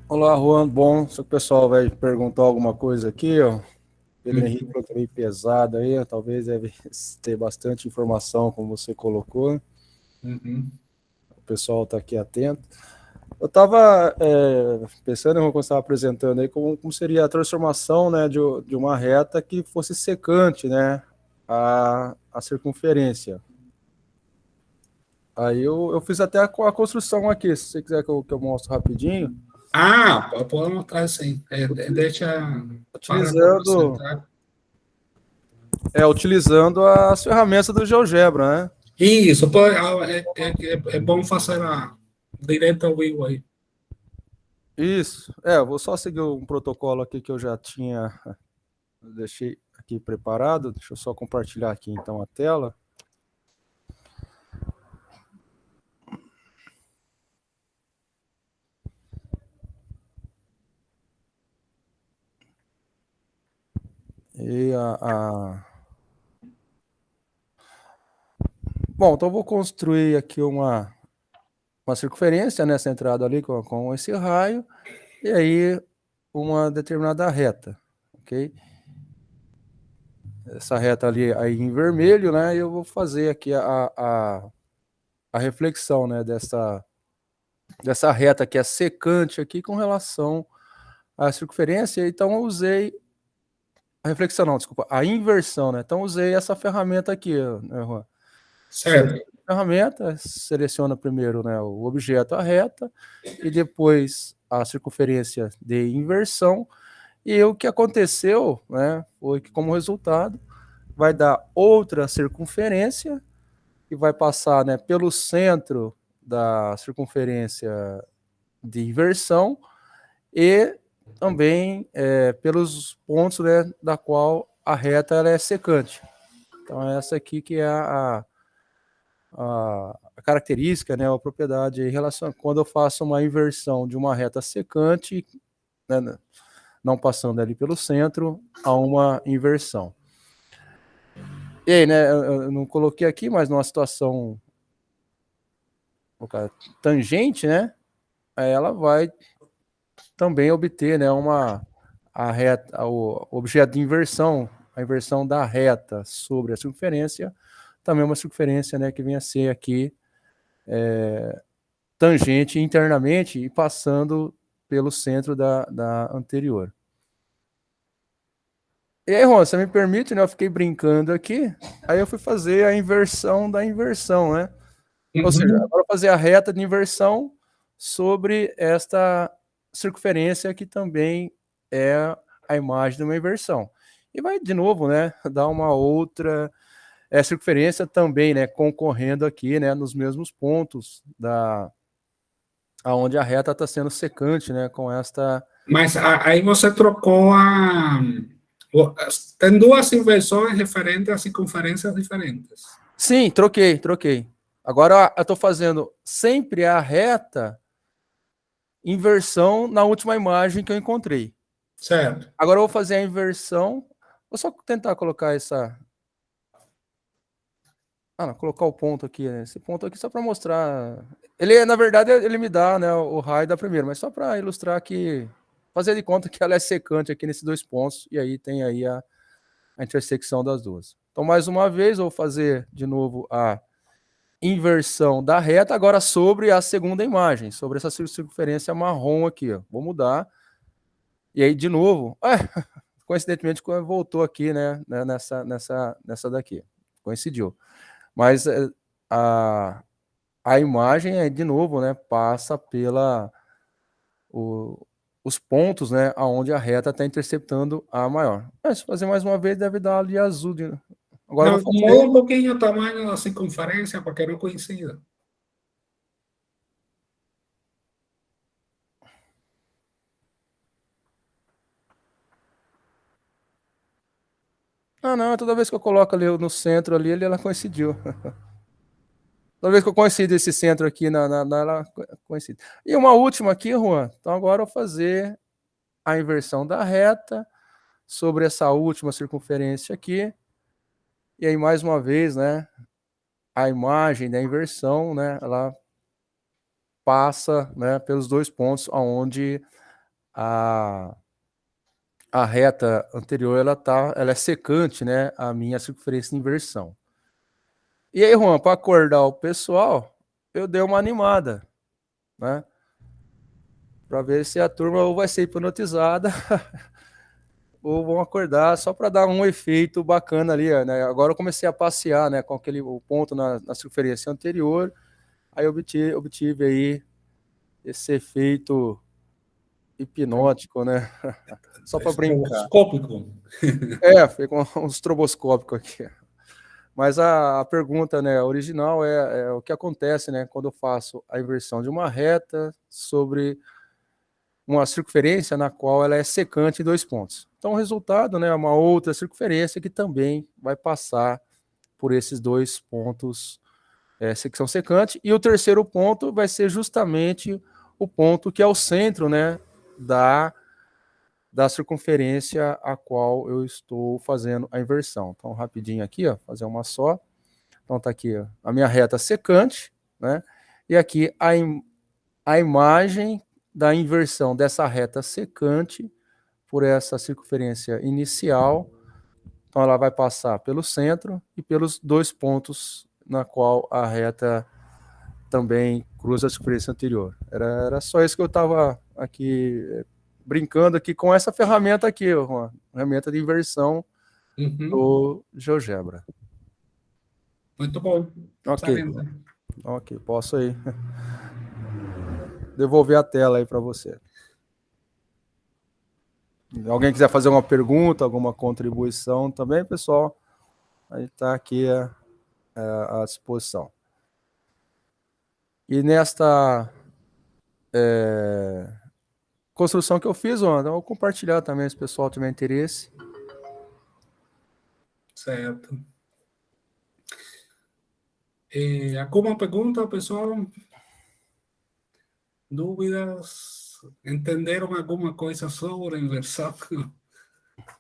Speaker 2: Olá, Juan. Bom, se o pessoal vai perguntar alguma coisa aqui, ó. Pedro Henrique falou que é meio pesado aí, ó, talvez deve ter bastante informação, como você colocou. O pessoal está aqui atento. Eu estava pensando, como você estava apresentando aí, como seria a transformação, né, de uma reta que fosse secante, né, a circunferência. Aí eu fiz até a construção aqui, se você quiser que eu mostre rapidinho.
Speaker 1: Pode mostrar sim. Deixa
Speaker 2: utilizando as ferramentas do GeoGebra, né?
Speaker 1: Isso, é bom fazer direto ao vivo aí.
Speaker 2: Isso, eu vou só seguir um protocolo aqui que eu já deixei aqui preparado. Deixa eu só compartilhar aqui então a tela. E Bom, então eu vou construir aqui uma circunferência, né, centrada ali com esse raio, e aí uma determinada reta, ok? Essa reta ali aí em vermelho, né, eu vou fazer aqui a reflexão, né, dessa reta que é secante aqui com relação à circunferência. Então eu usei a reflexão, não, desculpa, a inversão, né? Então usei essa ferramenta aqui, né, Juan?
Speaker 1: Certo.
Speaker 2: Ferramenta, seleciona primeiro, né, o objeto, a reta, e depois a circunferência de inversão. E o que aconteceu, né, foi que como resultado vai dar outra circunferência que vai passar, né, pelo centro da circunferência de inversão e também pelos pontos, né, da qual a reta ela é secante. Então essa aqui que é a característica, né, a propriedade em relação quando eu faço uma inversão de uma reta secante, né, não passando ali pelo centro, a uma inversão. E aí, né, eu não coloquei aqui, mas numa situação tangente, né, ela vai também obter, né, o objeto de inversão, a inversão da reta sobre a circunferência, também uma circunferência, né, que vem a ser aqui tangente internamente e passando pelo centro da anterior. E aí, Ron, você me permite, né? Eu fiquei brincando aqui, aí eu fui fazer a inversão da inversão, né? Ou seja, agora eu vou fazer a reta de inversão sobre esta circunferência que também é a imagem de uma inversão. E vai, de novo, né, dar uma outra circunferência também, né, concorrendo aqui, né, nos mesmos pontos aonde a reta está sendo secante, né, com esta...
Speaker 1: Mas aí você trocou tem duas inversões referentes a circunferências diferentes.
Speaker 2: Sim, troquei. Agora eu estou fazendo sempre a reta inversão na última imagem que eu encontrei.
Speaker 1: Certo.
Speaker 2: Agora eu vou fazer a inversão. Vou só tentar colocar essa... colocar o ponto aqui, né? Esse ponto aqui só para mostrar... Ele, na verdade, ele me dá, né, o raio da primeira, mas só para ilustrar que... Fazer de conta que ela é secante aqui nesses dois pontos, e aí tem aí a intersecção das duas. Então, mais uma vez, eu vou fazer de novo a inversão da reta, agora sobre a segunda imagem, sobre essa circunferência marrom aqui, ó. Vou mudar. E aí, de novo, coincidentemente, voltou aqui, né, nessa daqui. Coincidiu. Mas a imagem, de novo, né, passa os pontos, né, aonde a reta está interceptando a maior. Se fazer mais uma vez, deve dar ali azul. Agora
Speaker 1: Não,
Speaker 2: eu vou fazer...
Speaker 1: muda um pouquinho o tamanho da circunferência para que não coincida.
Speaker 2: Não, toda vez que eu coloco ali no centro ali, ela coincidiu. Toda vez que eu coincido esse centro aqui, ela coincide. E uma última aqui, Juan. Então agora eu vou fazer a inversão da reta sobre essa última circunferência aqui. E aí, mais uma vez, né, a imagem da inversão, né, ela passa, né, pelos dois pontos onde a reta anterior ela é secante, né, a minha circunferência de inversão. E aí, Juan, para acordar o pessoal, eu dei uma animada, né, para ver se a turma ou vai ser hipnotizada ou vão acordar, só para dar um efeito bacana ali, né? Agora eu comecei a passear, né, com o ponto na circunferência anterior, aí obtive aí esse efeito hipnótico, né? Só para brincar.
Speaker 1: Estroboscópico.
Speaker 2: Foi com um estroboscópico aqui. Mas a pergunta, né, original é o que acontece, né, quando eu faço a inversão de uma reta sobre uma circunferência na qual ela é secante em dois pontos. Então o resultado, né, é uma outra circunferência que também vai passar por esses dois pontos que são secantes. E o terceiro ponto vai ser justamente o ponto que é o centro, né, da circunferência a qual eu estou fazendo a inversão. Então, rapidinho aqui, ó, fazer uma só. Então, tá aqui, ó, a minha reta secante, né? E aqui a imagem da inversão dessa reta secante por essa circunferência inicial. Então, ela vai passar pelo centro e pelos dois pontos na qual a reta também cruza a circunferência anterior. Era só isso que eu estava aqui brincando aqui com essa ferramenta aqui, uma ferramenta de inversão do GeoGebra.
Speaker 1: Muito bom.
Speaker 2: Ok, posso aí devolver a tela aí para você. Alguém quiser fazer uma pergunta, alguma contribuição também, pessoal, aí está aqui à disposição. E nesta construção que eu fiz, eu vou compartilhar também, se o pessoal tiver interesse.
Speaker 1: Certo. Alguma pergunta, pessoal? Dúvidas? Entenderam alguma coisa sobre a inversão?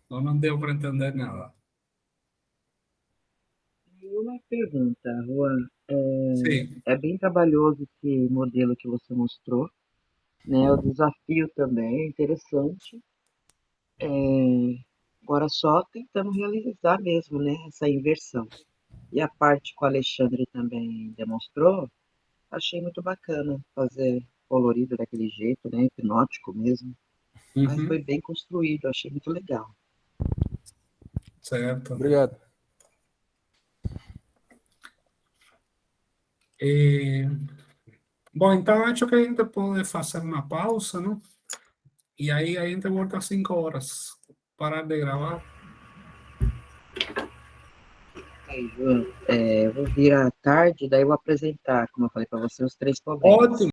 Speaker 1: Ou não deu para entender nada?
Speaker 5: Uma pergunta, Juan.
Speaker 1: Sim.
Speaker 5: É bem trabalhoso esse modelo que você mostrou, né? O desafio também é interessante. Agora só tentando realizar mesmo, né? Essa inversão. E a parte que o Alexandre também demonstrou, achei muito bacana fazer colorido daquele jeito, né? Hipnótico mesmo. Mas foi bem construído, achei muito legal.
Speaker 1: Certo.
Speaker 2: Obrigado.
Speaker 1: Bom, então acho que a gente pode fazer uma pausa, não? E aí a gente volta às 5 horas. Parar de gravar.
Speaker 5: Aí, João, eu vou vir à tarde, daí eu vou apresentar, como eu falei para você, os 3 problemas.
Speaker 1: Ótimo.